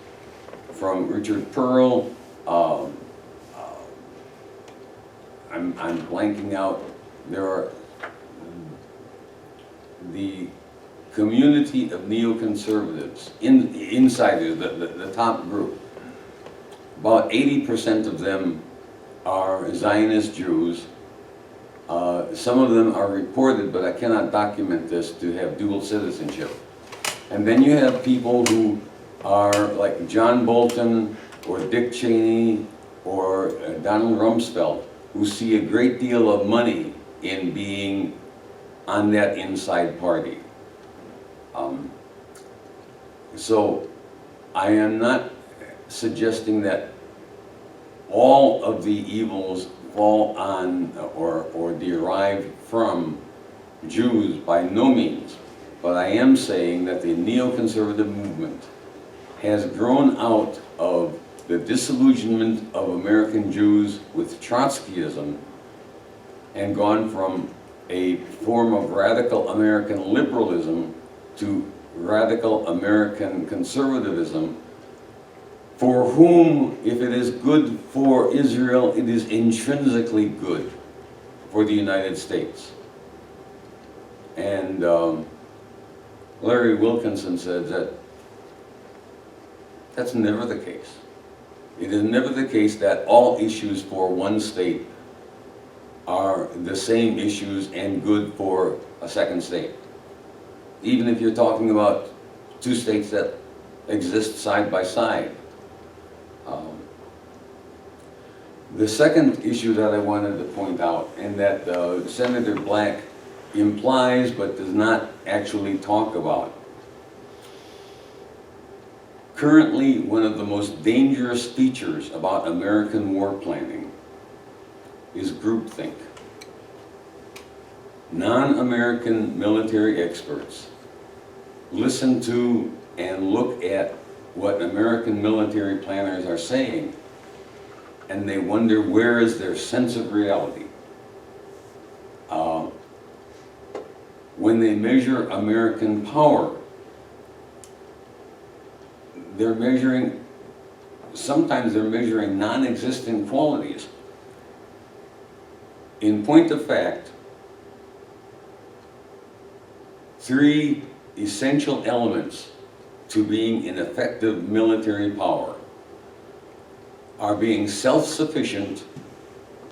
from Richard Pearl, I'm blanking out, there are the community of neoconservatives, insiders, the top group. About 80% of them are Zionist Jews. Some of them are reported, but I cannot document this, to have dual citizenship. And then you have people who are like John Bolton or Dick Cheney or Donald Rumsfeld, who see a great deal of money in being on that inside party. So I am not suggesting that all of the evils fall on or derive from Jews, by no means. But I am saying that the neoconservative movement has grown out of the disillusionment of American Jews with Trotskyism and gone from a form of radical American liberalism to radical American conservatism, for whom, if it is good for Israel, it is intrinsically good for the United States. And Larry Wilkinson said that that's never the case. It is never the case that all issues for one state are the same issues and good for a second state. Even if you're talking about two states that exist side by side. The second issue that I wanted to point out, and that Senator Black implies but does not actually talk about. Currently, one of the most dangerous features about American war planning is groupthink. Non-American military experts listen to and look at what American military planners are saying, and they wonder, where is their sense of reality? When they measure American power, they're measuring, sometimes they're measuring non-existent qualities. In point of fact, three essential elements to being an effective military power are being self-sufficient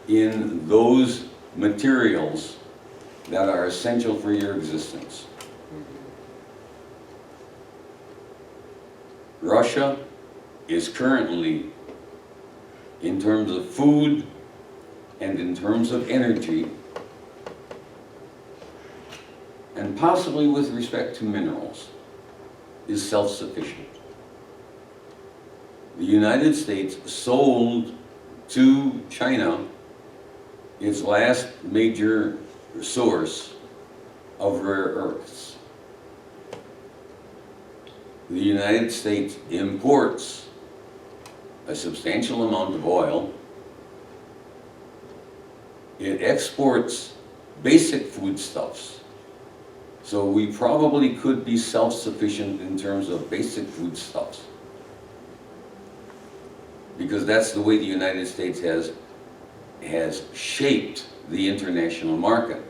in those materials that are essential for your existence. Russia is currently, in terms of food and in terms of energy, and possibly with respect to minerals, is self-sufficient. The United States sold to China its last major source of rare earths. The United States imports a substantial amount of oil. It exports basic foodstuffs. So we probably could be self-sufficient in terms of basic foodstuffs, because that's the way the United States has shaped the international market.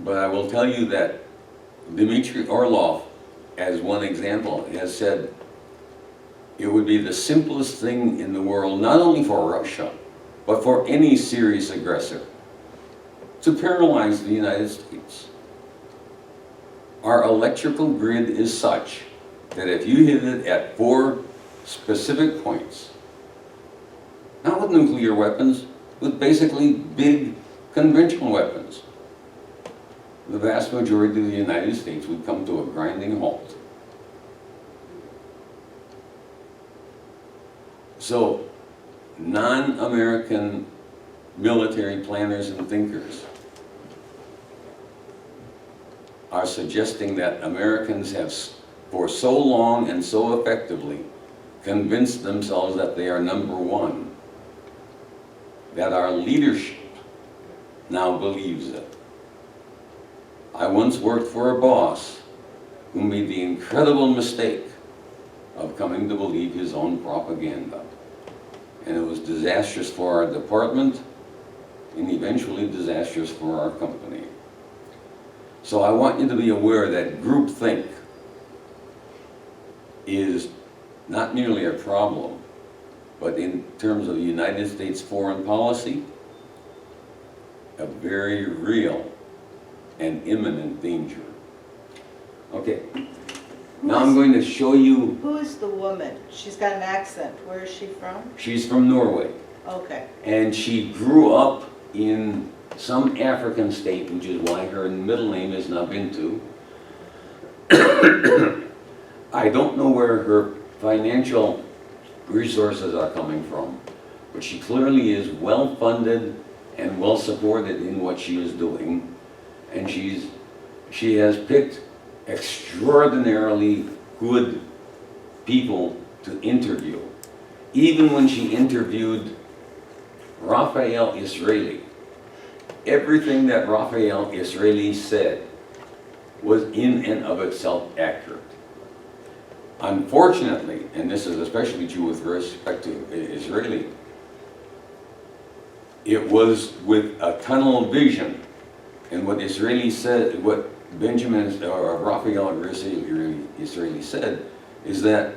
But I will tell you that Dmitry Orlov, as one example, has said it would be the simplest thing in the world, not only for Russia, but for any serious aggressor, to paralyze the United States. Our electrical grid is such that if you hit it at 4 specific points, not with nuclear weapons, with basically big conventional weapons, the vast majority of the United States would come to a grinding halt. So, non-American military planners and thinkers are suggesting that Americans have, for so long and so effectively, convinced themselves that they are number one, that our leadership now believes it. I once worked for a boss who made the incredible mistake of coming to believe his own propaganda. And it was disastrous for our department and eventually disastrous for our company. So I want you to be aware that groupthink is not merely a problem, but in terms of the United States foreign policy, a very real and imminent danger. Okay, now I'm going to show you. Who is the woman? She's got an accent. Where is she from? She's from Norway. Okay. And she grew up in some African state, which is why her middle name is Nabintu. I don't know where her financial resources are coming from, but she clearly is well funded and well supported in what she is doing. And she has picked extraordinarily good people to interview. Even when she interviewed Raphael Israeli, everything that Raphael Israeli said was in and of itself accurate. Unfortunately, and this is especially true with respect to Israeli, it was with a tunnel vision. And what Israeli said, what Benjamin or Raphael Israeli said, is that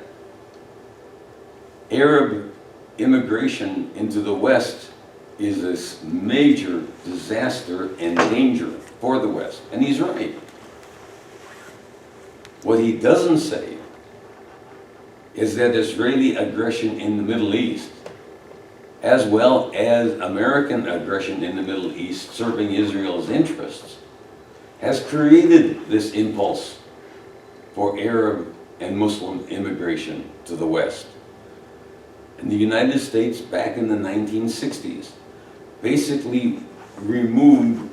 Arab immigration into the West is this major disaster and danger for the West. And he's right. What he doesn't say is that Israeli aggression in the Middle East, as well as American aggression in the Middle East serving Israel's interests, has created this impulse for Arab and Muslim immigration to the West. And the United States, back in the 1960s, basically removed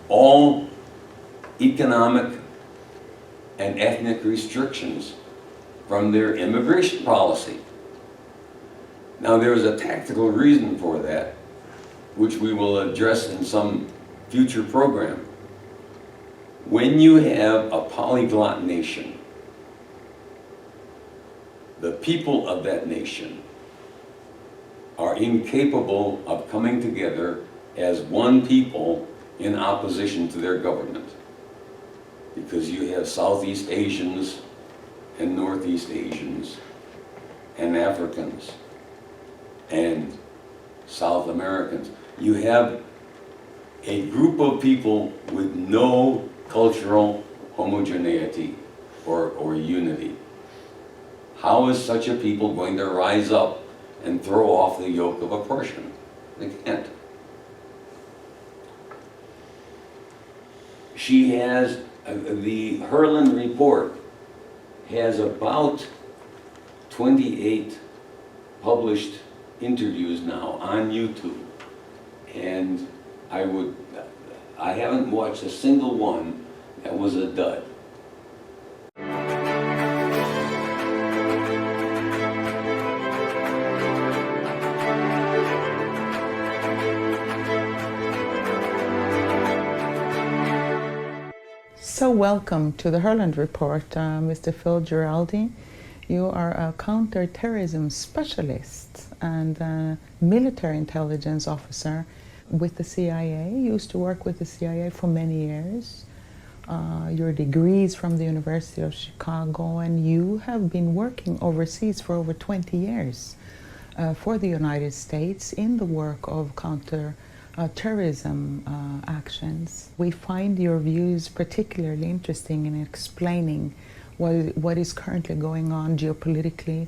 all economic and ethnic restrictions from their immigration policy. Now, there is a tactical reason for that, which we will address in some future program. When you have a polyglot nation, the people of that nation are incapable of coming together as one people in opposition to their government. because you have Southeast Asians and Northeast Asians and Africans and South Americans. You have a group of people with no cultural homogeneity or unity. How is such a people going to rise up and throw off the yoke of oppression? They can't. She has, the Herland report has about 28 published interviews now on YouTube. And I haven't watched a single one that was a dud. So welcome to the Herland Report, Mr. Phil Giraldi. You are a counterterrorism specialist and a military intelligence officer with the CIA. You used to work with the CIA for many years. Your degrees from the University of Chicago, and you have been working overseas for over 20 years for the United States in the work of terrorism actions. We find your views particularly interesting in explaining what is currently going on geopolitically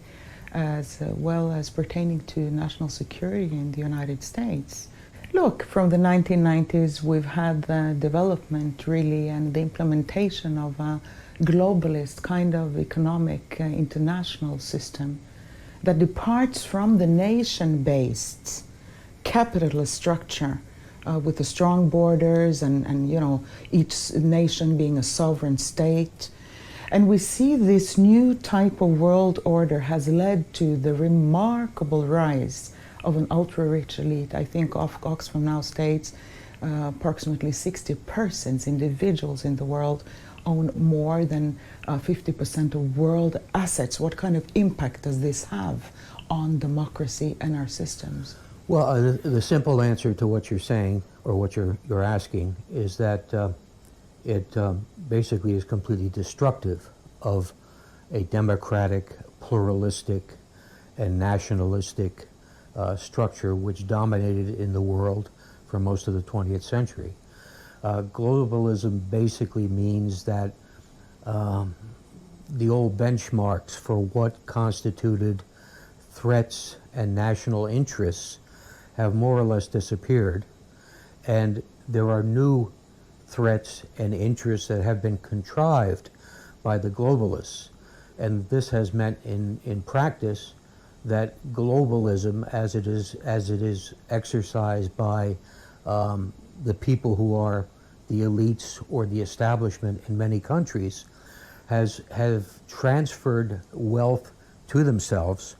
as well as pertaining to national security in the United States. Look, from the 1990s we've had the development really and the implementation of a globalist kind of economic international system that departs from the nation-based capitalist structure with the strong borders and you know, each nation being a sovereign state. And we see this new type of world order has led to the remarkable rise of an ultra-rich elite. I think Oxfam now states approximately 60 persons, individuals in the world, own more than 50% of world assets. What kind of impact does this have on democracy and our systems? Well, the simple answer to what you're saying, or what you're asking, is that it basically is completely destructive of a democratic, pluralistic, and nationalistic structure which dominated in the world for most of the 20th century. Globalism basically means that the old benchmarks for what constituted threats and national interests have more or less disappeared, and there are new threats and interests that have been contrived by the globalists. And this has meant in practice that globalism, as it is exercised by the people who are the elites or the establishment in many countries, have transferred wealth to themselves,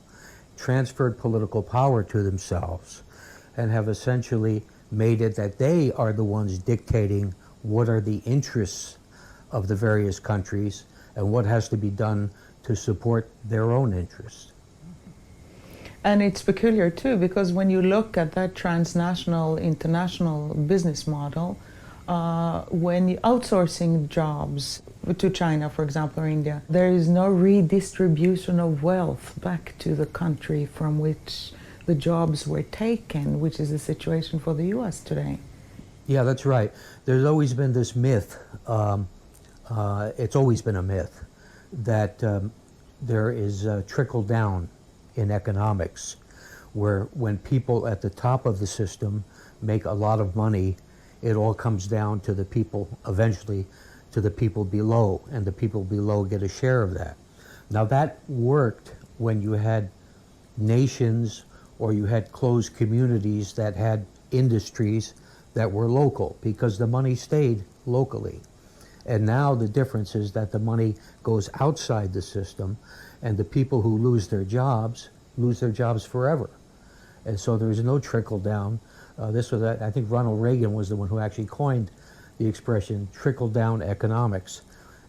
transferred political power to themselves, and have essentially made it that they are the ones dictating what are the interests of the various countries and what has to be done to support their own interests. And it's peculiar too, because when you look at that transnational, international business model, when you're outsourcing jobs to China, for example, or India, there is no redistribution of wealth back to the country from which the jobs were taken, which is the situation for the US today. Yeah, that's right. There's always been this myth, it's always been a myth, that there is a trickle down in economics, where when people at the top of the system make a lot of money, it all comes down to the people, eventually to the people below, and the people below get a share of that. Now that worked when you had nations or you had closed communities that had industries that were local, because the money stayed locally. And now the difference is that the money goes outside the system, and the people who lose their jobs forever. And so there's no trickle down. This was, I think Ronald Reagan was the one who actually coined the expression trickle down economics.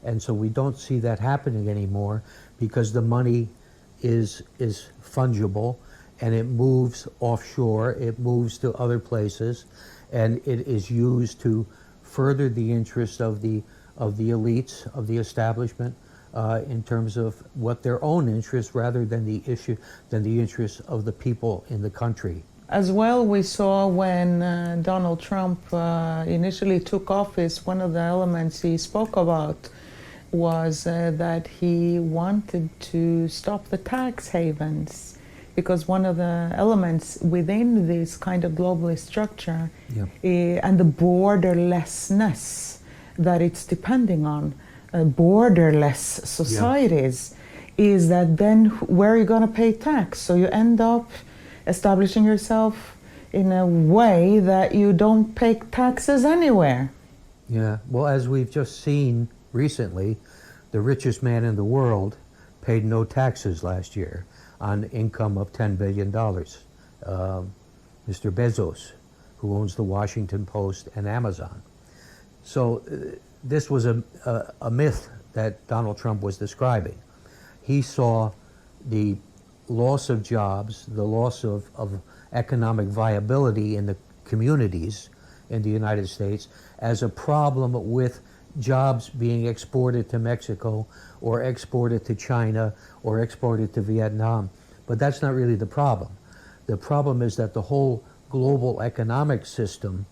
And so we don't see that happening anymore, because the money is fungible, and it moves offshore, it moves to other places, and it is used to further the interest of the of the elites, of the establishment, in terms of what their own interests rather than the interests of the people in the country. As well, we saw when Donald Trump initially took office, one of the elements he spoke about was that he wanted to stop the tax havens, because one of the elements within this kind of globalist structure and the borderlessness that it's depending on, borderless societies, is that then where are you going to pay tax? So you end up establishing yourself in a way that you don't pay taxes anywhere. Yeah, well, as we've just seen recently, the richest man in the world paid no taxes last year on income of $10 billion. Mr. Bezos, who owns the Washington Post and Amazon. So this was a myth that Donald Trump was describing. He saw the loss of jobs, the loss of economic viability in the communities in the United States as a problem with jobs being exported to Mexico or exported to China or exported to Vietnam. But that's not really the problem. The problem is that the whole global economic system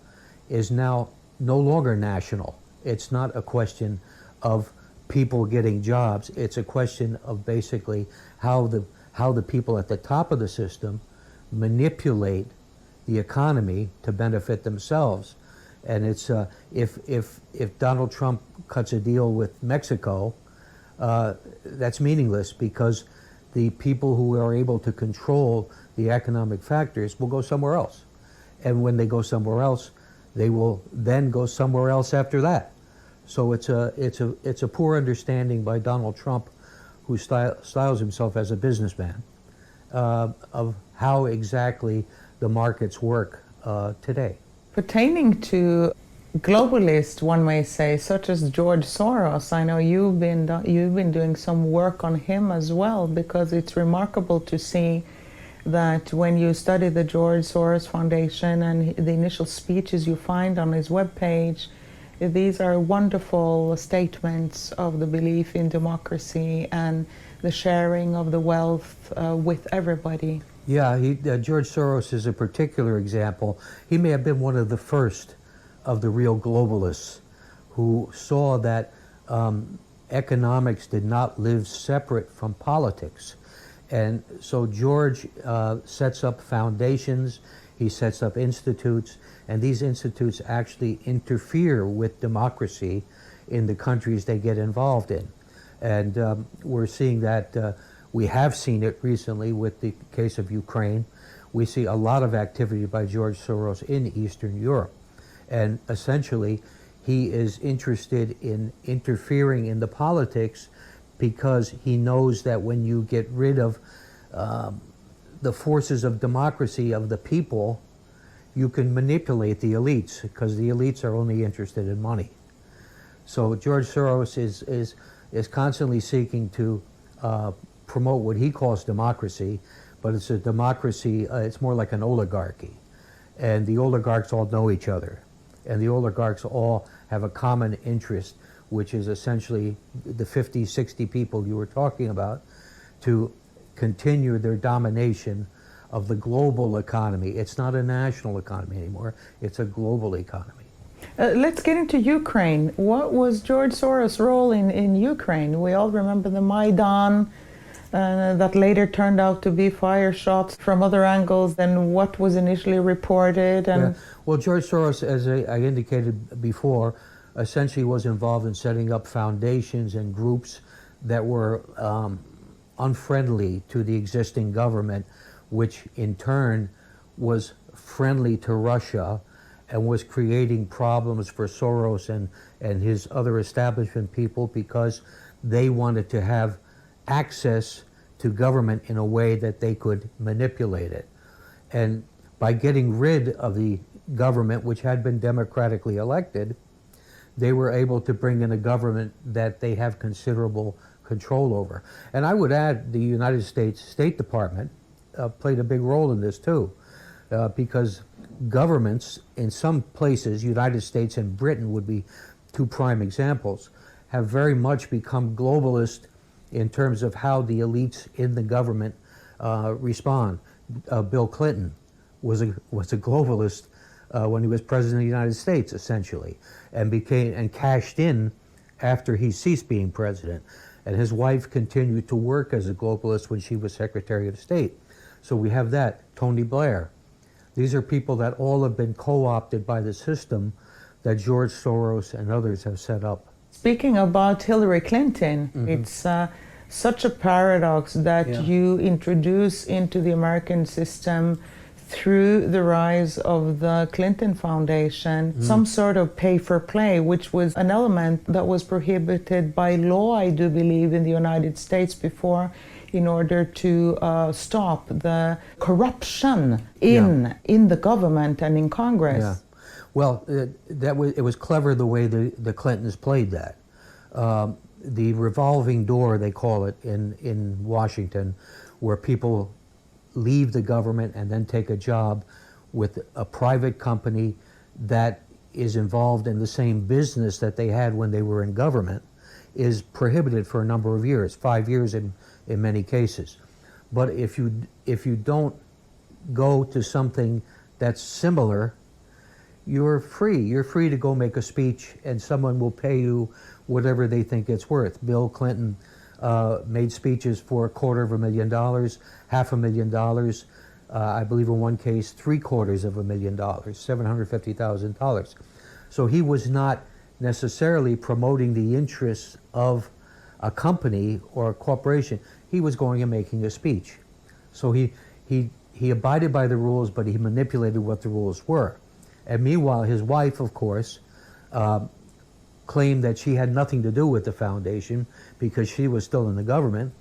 is now no longer national. It's not a question of people getting jobs. It's a question of basically how the people at the top of the system manipulate the economy to benefit themselves. And it's if Donald Trump cuts a deal with Mexico, that's meaningless, because the people who are able to control the economic factors will go somewhere else. And when they go somewhere else, they will then go somewhere else after that. So it's a poor understanding by Donald Trump, who styles himself as a businessman, of how exactly the markets work today. Pertaining to globalists, one may say, such as George Soros, I know you've been doing some work on him as well, because it's remarkable to see that when you study the George Soros Foundation and the initial speeches you find on his webpage, these are wonderful statements of the belief in democracy and the sharing of the wealth with everybody. Yeah, George Soros is a particular example. He may have been one of the first of the real globalists who saw that economics did not live separate from politics. And so George sets up foundations, he sets up institutes, and these institutes actually interfere with democracy in the countries they get involved in. And we're seeing that, we have seen it recently with the case of Ukraine. We see a lot of activity by George Soros in Eastern Europe. And essentially, he is interested in interfering in the politics because he knows that when you get rid of the forces of democracy of the people, you can manipulate the elites, because the elites are only interested in money. So George Soros is constantly seeking to promote what he calls democracy, but it's a democracy, it's more like an oligarchy. And the oligarchs all know each other. And the oligarchs all have a common interest, which is essentially the 50, 60 people you were talking about, to continue their domination of the global economy. It's not a national economy anymore, it's a global economy. Let's get into Ukraine. What was George Soros' role in Ukraine? We all remember the Maidan, that later turned out to be fire shots from other angles than what was initially reported. And Well, George Soros, as I indicated before, essentially was involved in setting up foundations and groups that were unfriendly to the existing government, which in turn was friendly to Russia and was creating problems for Soros and his other establishment people, because they wanted to have access to government in a way that they could manipulate it. And by getting rid of the government, which had been democratically elected, they were able to bring in a government that they have considerable control over. And I would add the United States State Department played a big role in this too, because governments in some places, United States and Britain would be two prime examples, have very much become globalist in terms of how the elites in the government respond. Bill Clinton was a globalist when he was president of the United States, essentially, and cashed in after he ceased being president. And his wife continued to work as a globalist when she was Secretary of State. So we have that. Tony Blair. These are people that all have been co-opted by the system that George Soros and others have set up. Speaking about Hillary Clinton, it's such a paradox that you introduce into the American system through the rise of the Clinton Foundation, some sort of pay for play, which was an element that was prohibited by law, I do believe, in the United States before, in order to stop the corruption in the government and in Congress. Yeah. Well, it was clever the way the Clintons played that. The revolving door, they call it in Washington, where people leave the government and then take a job with a private company that is involved in the same business that they had when they were in government, is prohibited for a number of years, 5 years in many cases. But if you don't go to something that's similar, you're free. You're free to go make a speech and someone will pay you whatever they think it's worth. Bill Clinton made speeches for $250,000, $500,000, I believe in one case $750,000, $750,000. So he was not necessarily promoting the interests of a company or a corporation. He was going and making a speech. So he abided by the rules, but he manipulated what the rules were. And meanwhile, his wife, of course, claimed that she had nothing to do with the foundation because she was still in the government,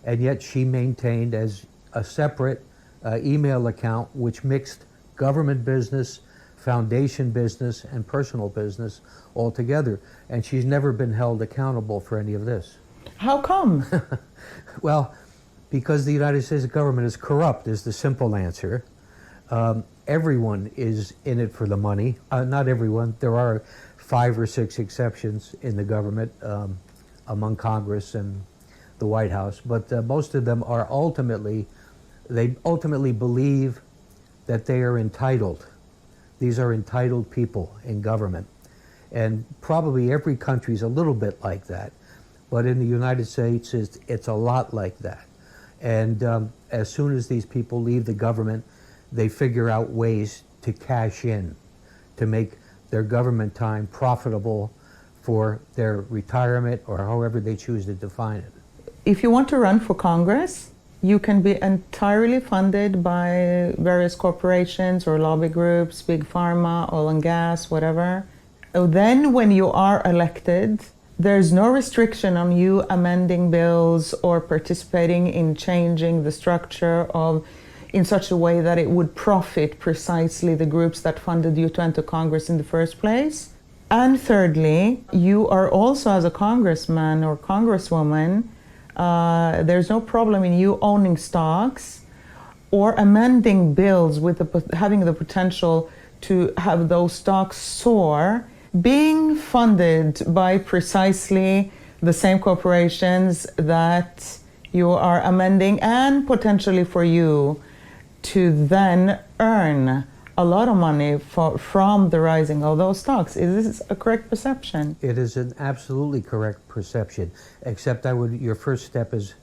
and yet she maintained as a separate email account which mixed government business, foundation business, and personal business all together. And she's never been held accountable for any of this. How come? Well, because the United States government is corrupt is the simple answer. Everyone is in it for the money. Not everyone. There are 5 or 6 exceptions in the government among Congress and the White House, but most of them are ultimately believe that they are entitled. These are entitled people in government. And probably every country is a little bit like that. But in the United States, it's a lot like that. And as soon as these people leave the government, they figure out ways to cash in, to make their government time profitable for their retirement or however they choose to define it. If you want to run for Congress, you can be entirely funded by various corporations or lobby groups, big pharma, oil and gas, whatever. Then when you are elected, there's no restriction on you amending bills or participating in changing the structure in such a way that it would profit precisely the groups that funded you to enter Congress in the first place. And thirdly, you are also, as a congressman or congresswoman, there's no problem in you owning stocks or amending bills with having the potential to have those stocks soar, being funded by precisely the same corporations that you are amending, and potentially for you to then earn a lot of money from the rising of those stocks. Is this a correct perception? It is an absolutely correct perception, except your first step is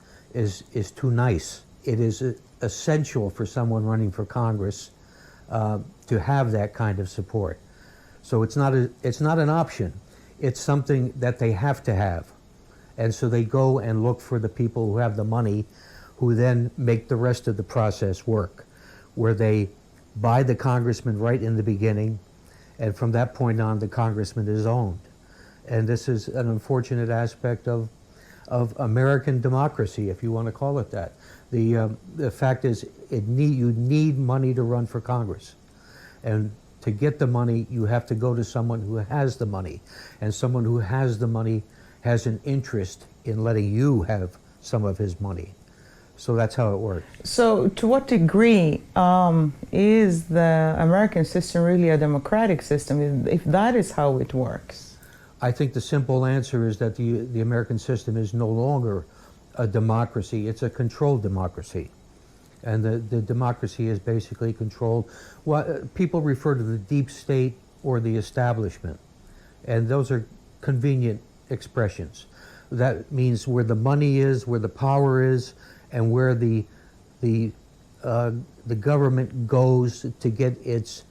too nice. It is essential for someone running for Congress to have that kind of support. So it's not an option. It's something that they have to have. And so they go and look for the people who have the money, who then make the rest of the process work, where they buy the congressman right in the beginning, and from that point on, the congressman is owned. And this is an unfortunate aspect of American democracy, if you want to call it that. The fact is, you need money to run for Congress. And to get the money, you have to go to someone who has the money. And someone who has the money has an interest in letting you have some of his money. So that's how it works. So to what degree is the American system really a democratic system, if that is how it works? I think the simple answer is that the American system is no longer a democracy. It's a controlled democracy. And the democracy is basically controlled. People refer to the deep state or the establishment. And those are convenient expressions. That means where the money is, where the power is, and where the government goes to get its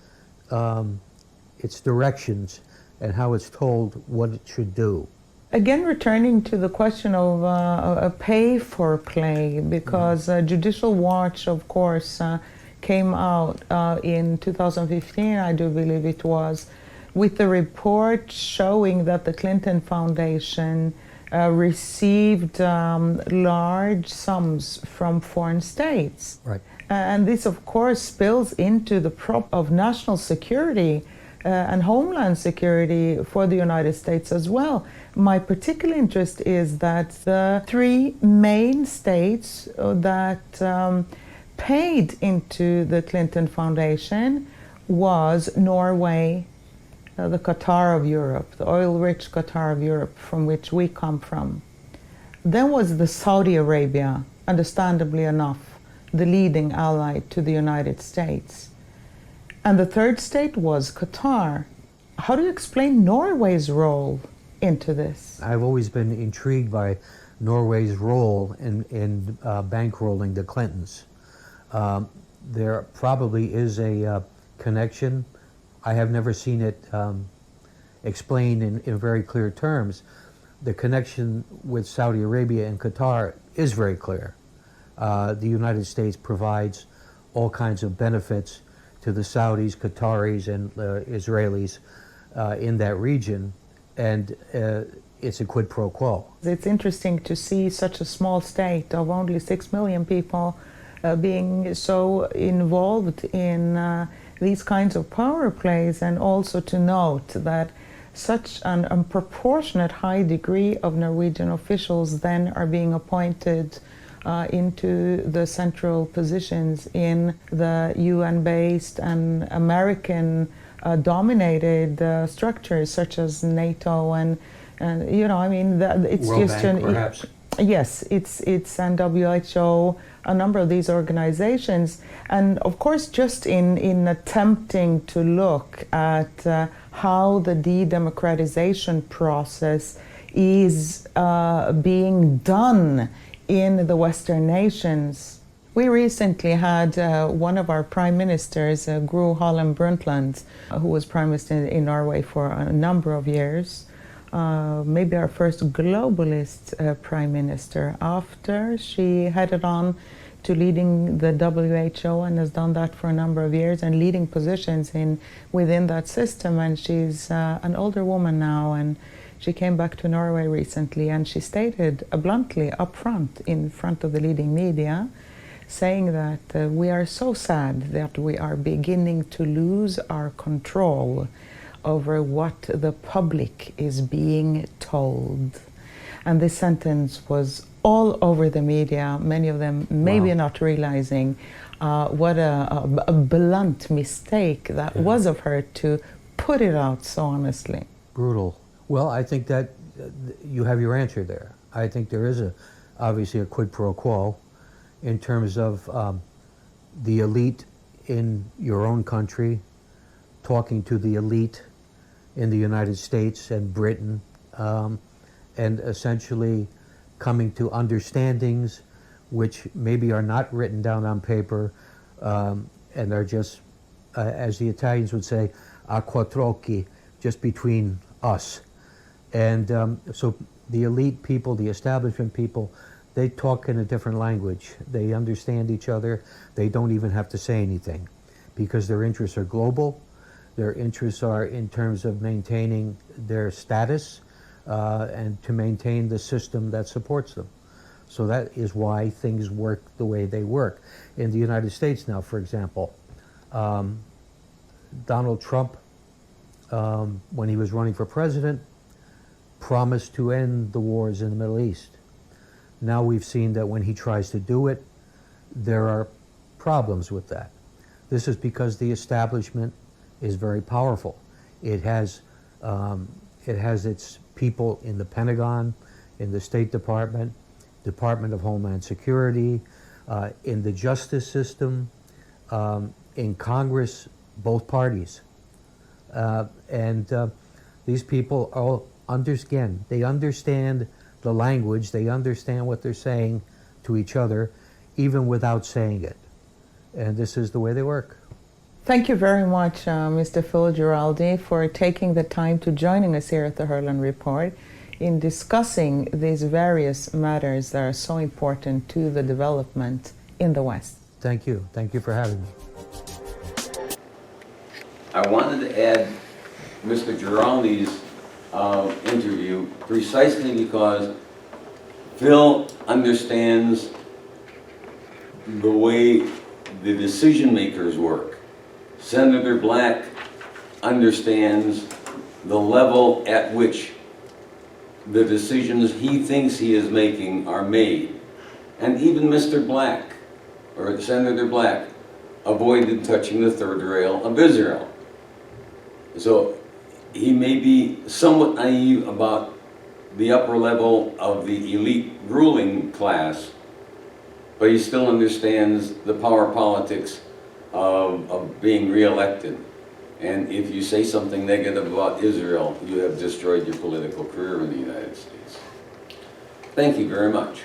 directions and how it's told what it should do. Again, returning to the question of a pay for play, because Judicial Watch, of course, came out in 2015, I do believe it was, with the report showing that the Clinton Foundation received large sums from foreign states. Right. And this, of course, spills into the prop of national security and homeland security for the United States as well. My particular interest is that the three main states that paid into the Clinton Foundation was Norway, the Qatar of Europe, the oil-rich Qatar of Europe from which we come from. Then was the Saudi Arabia, understandably enough, the leading ally to the United States. And the third state was Qatar. How do you explain Norway's role into this? I've always been intrigued by Norway's role in bankrolling the Clintons. There probably is a connection. I have never seen it explained in very clear terms. The connection with Saudi Arabia and Qatar is very clear. The United States provides all kinds of benefits to the Saudis, Qataris, and Israelis in that region, and it's a quid pro quo. It's interesting to see such a small state of only 6 million people being so involved in these kinds of power plays, and also to note that such an unproportionate high degree of Norwegian officials then are being appointed into the central positions in the UN-based and American-dominated structures such as NATO and you know, I mean, it's World just Bank, perhaps. Yes, it's and WHO, a number of these organizations, and of course, just in attempting to look at how the de-democratization process is being done in the Western nations. We recently had one of our prime ministers, Gro Harlem Brundtland, who was prime minister in Norway for a number of years, maybe our first globalist prime minister, after she headed on to leading the WHO and has done that for a number of years and leading positions within that system. And she's an older woman now, and she came back to Norway recently, and she stated bluntly up front, in front of the leading media, saying that we are so sad that we are beginning to lose our control over what the public is being told. And this sentence was all over the media, many of them maybe Wow. not realizing what a blunt mistake that was of her to put it out so honestly. Brutal. Well, I think that you have your answer there. I think there is obviously a quid pro quo in terms of the elite in your own country talking to the elite in the United States and Britain, and essentially coming to understandings which maybe are not written down on paper, and are just, as the Italians would say, a quattro occhi, just between us. And so the elite people, the establishment people, they talk in a different language. They understand each other. They don't even have to say anything because their interests are global. Their interests are in terms of maintaining their status and to maintain the system that supports them. So that is why things work the way they work. In the United States now, for example, Donald Trump, when he was running for president, promised to end the wars in the Middle East. Now we've seen that when he tries to do it, there are problems with that. This is because the establishment is very powerful. It has It has its people in the Pentagon, in the State Department, Department of Homeland Security, in the justice system, in Congress, both parties. And these people all understand. They understand the language. They understand what they're saying to each other, even without saying it. And this is the way they work. Thank you very much, Mr. Phil Giraldi, for taking the time to joining us here at the Herland Report in discussing these various matters that are so important to the development in the West. Thank you. Thank you for having me. I wanted to add Mr. Giraldi's interview precisely because Phil understands the way the decision makers work. Senator Black understands the level at which the decisions he thinks he is making are made. And even Mr. Black, or Senator Black, avoided touching the third rail of Israel. So he may be somewhat naive about the upper level of the elite ruling class, but he still understands the power politics of being reelected. And if you say something negative about Israel, you have destroyed your political career in the United States. Thank you very much.